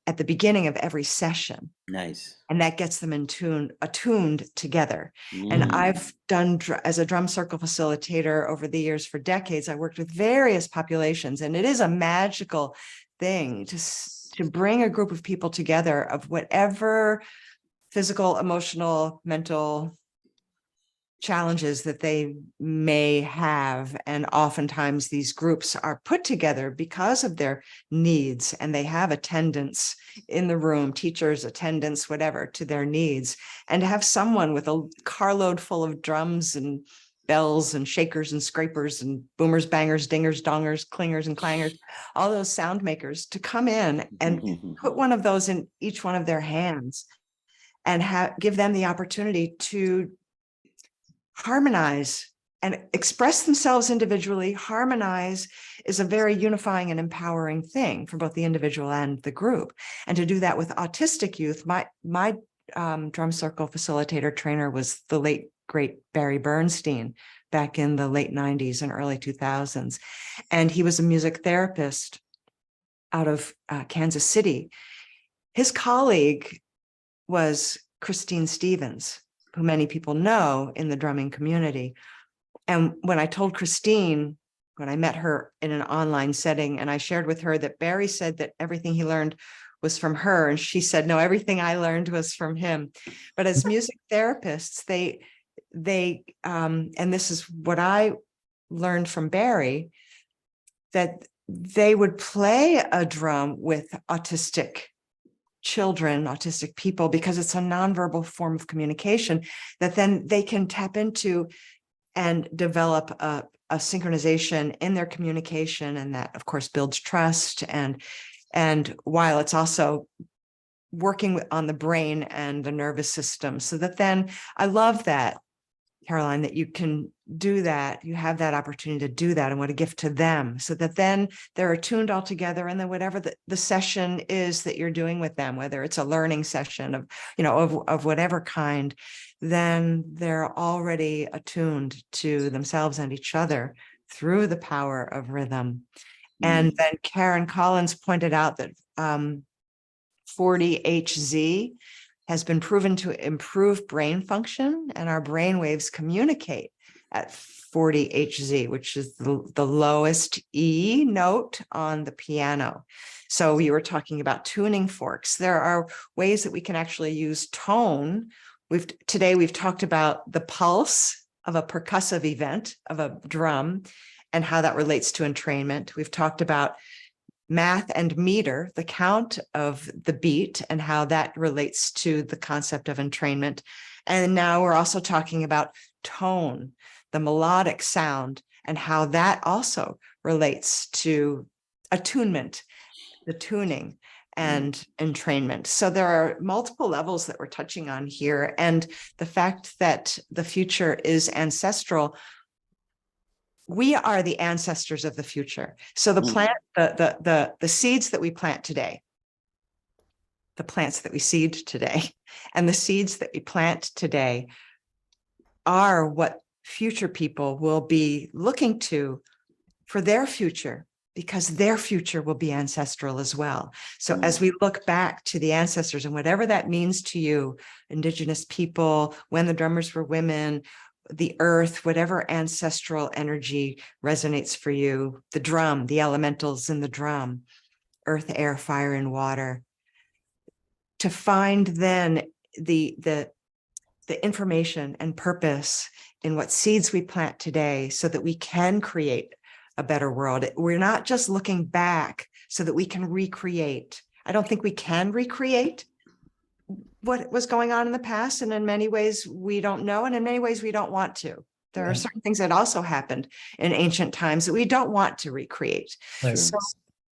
at the beginning of every session. Nice. And that gets them attuned together. And I've done, as a drum circle facilitator over the years for decades, I worked with various populations, and it is a magical thing to bring a group of people together of whatever physical, emotional, mental challenges that they may have. And oftentimes these groups are put together because of their needs, and they have attendants in the room, teachers, attendants, whatever, to their needs. And to have someone with a carload full of drums and bells and shakers and scrapers and boomers, bangers, dingers, dongers, clingers and clangers, all those sound makers, to come in and put one of those in each one of their hands and give them the opportunity to harmonize and express themselves individually. Harmonize is a very unifying and empowering thing for both the individual and the group. And to do that with autistic youth, my drum circle facilitator trainer was the late, great Barry Bernstein back in the late 90s and early 2000s. And he was a music therapist out of Kansas City. His colleague was Christine Stevens, who many people know in the drumming community. And when I told Christine, when I met her in an online setting, and I shared with her that Barry said that everything he learned was from her, and she said, no, everything I learned was from him. But as music therapists, they and this is what I learned from Barry, that they would play a drum with autistic children, autistic people, because it's a nonverbal form of communication that then they can tap into and develop a synchronization in their communication. And that, of course, builds trust. And while it's also working on the brain and the nervous system, so that then I love that, Caroline, that you can do that. You have that opportunity to do that, and what a gift to them, so that then they're attuned all together. And then whatever the session is that you're doing with them, whether it's a learning session of whatever kind, then they're already attuned to themselves and each other through the power of rhythm. And then Karen Collins pointed out that 40Hz has been proven to improve brain function, and our brain waves communicate at 40Hz, which is the lowest E note on the piano. So we were talking about tuning forks. There are ways that we can actually use tone. Today we've talked about the pulse of a percussive event of a drum and how that relates to entrainment. We've talked about math and meter, the count of the beat and how that relates to the concept of entrainment. And now we're also talking about tone, the melodic sound, and how that also relates to attunement, the tuning, and entrainment. So there are multiple levels that we're touching on here. And the fact that the future is ancestral, we are the ancestors of the future. So the plant, the seeds that we plant today, the plants that we seed today, and the seeds that we plant today are what future people will be looking to for their future, because their future will be ancestral as well. So as we look back to the ancestors and whatever that means to you, Indigenous people, when the drummers were women, the earth, whatever ancestral energy resonates for you, the drum, the elementals in the drum, earth, air, fire, and water, to find then the information and purpose in what seeds we plant today so that we can create a better world. We're not just looking back so that we can recreate. I don't think we can recreate what was going on in the past. And in many ways we don't know. And in many ways we don't want to. There are certain things that also happened in ancient times that we don't want to recreate. So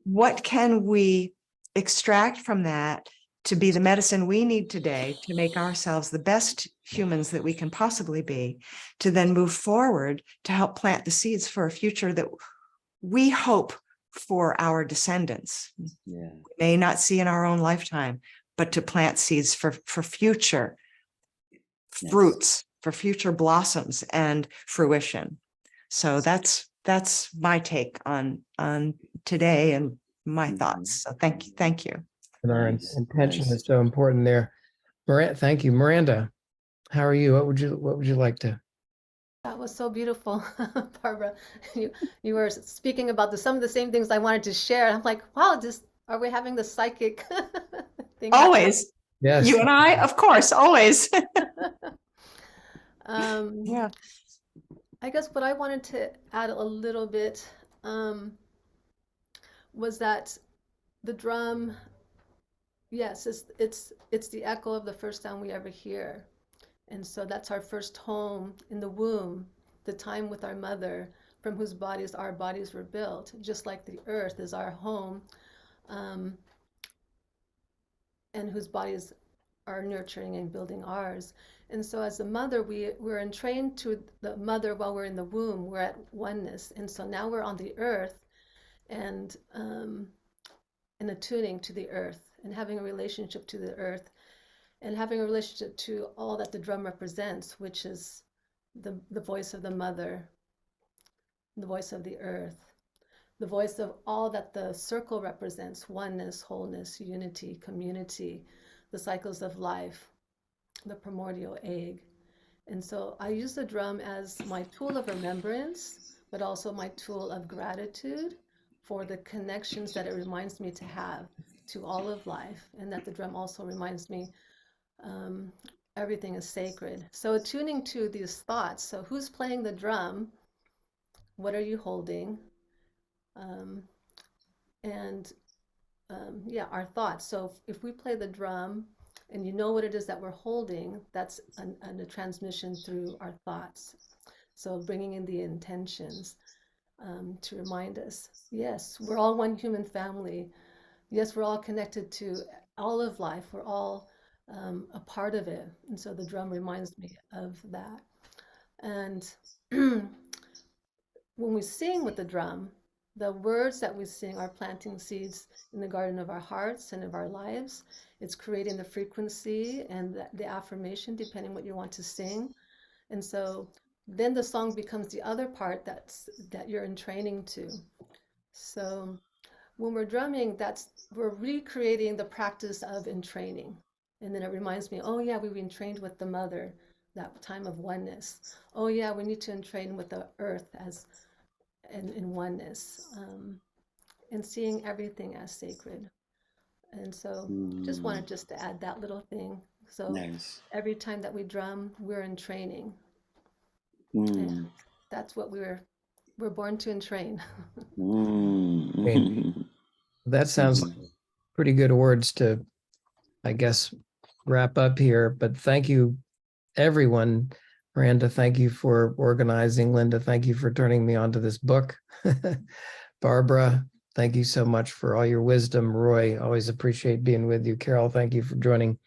what can we extract from that to be the medicine we need today to make ourselves the best humans that we can possibly be, to then move forward to help plant the seeds for a future that we hope for our descendants. We may not see in our own lifetime, but to plant seeds for future fruits, for future blossoms and fruition. So that's my take on today and my thoughts. So thank you. And our intention is so important there. Thank you, Miranda. How are you? What would you like to? That was so beautiful, Barbara. You were speaking about some of the same things I wanted to share. I'm like, wow, are we having the psychic thing? Always. Yes. You and I, of course, always. Yeah. I guess what I wanted to add a little bit was that the drum, yes, it's the echo of the first sound we ever hear. And so that's our first home in the womb, the time with our mother, from whose bodies our bodies were built, just like the earth is our home, and whose bodies are nurturing and building ours. And so as a mother, we're entrained to the mother while we're in the womb, we're at oneness. And so now we're on the earth and attuning to the earth and having a relationship to the earth and having a relationship to all that the drum represents, which is the voice of the mother, the voice of the earth, the voice of all that the circle represents: oneness, wholeness, unity, community, the cycles of life, the primordial egg. And so I use the drum as my tool of remembrance, but also my tool of gratitude for the connections that it reminds me to have to all of life, and that the drum also reminds me everything is sacred. So attuning to these thoughts. So who's playing the drum? What are you holding? Our thoughts. So if we play the drum and you know what it is that we're holding, that's a transmission through our thoughts. So bringing in the intentions to remind us, yes, we're all one human family. Yes, we're all connected to all of life. We're all a part of it. And so the drum reminds me of that. And when we sing with the drum, the words that we sing are planting seeds in the garden of our hearts and of our lives. It's creating the frequency and the affirmation, depending what you want to sing. And so then the song becomes the other part that you're entraining to. So when we're drumming, we're recreating the practice of entraining. And then it reminds me, oh yeah, we've been trained with the mother, that time of oneness. Oh yeah, we need to entrain with the earth as in oneness, and seeing everything as sacred. And so just wanted to add that little thing. So every time that we drum, we're in training. And that's what we're born to entrain. That sounds like pretty good words to, I guess, wrap up here. But thank you, everyone. Miranda, thank you for organizing. Linda, thank you for turning me on to this book. Barbara, thank you so much for all your wisdom. Roy, always appreciate being with you. Carol, thank you for joining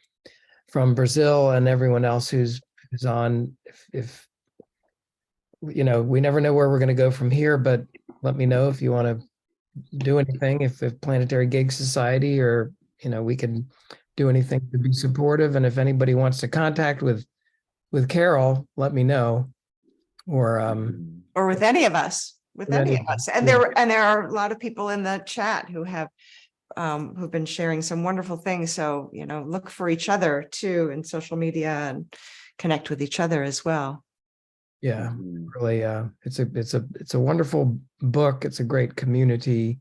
from Brazil, and everyone else who's on. If you know, we never know where we're going to go from here, but let me know if you want to do anything, if Planetary Gigs Society, or, you know, we can do anything to be supportive. And if anybody wants to contact with Carol, let me know, or with any of us, And there are a lot of people in the chat who have who've been sharing some wonderful things. So, you know, look for each other too in social media and connect with each other as well. Yeah, really, it's a wonderful book. It's a great community.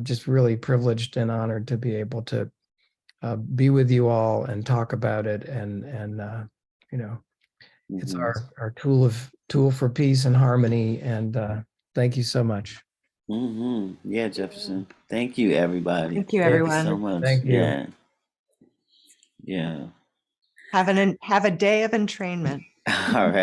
Just really privileged and honored to be able to be with you all and talk about it. And you know, it's our tool for peace and harmony. And thank you so much. Yeah, Jefferson. Thank you, everybody. Thank you, everyone. Thank you so much. Thank you. Yeah. Have a day of entrainment. All right.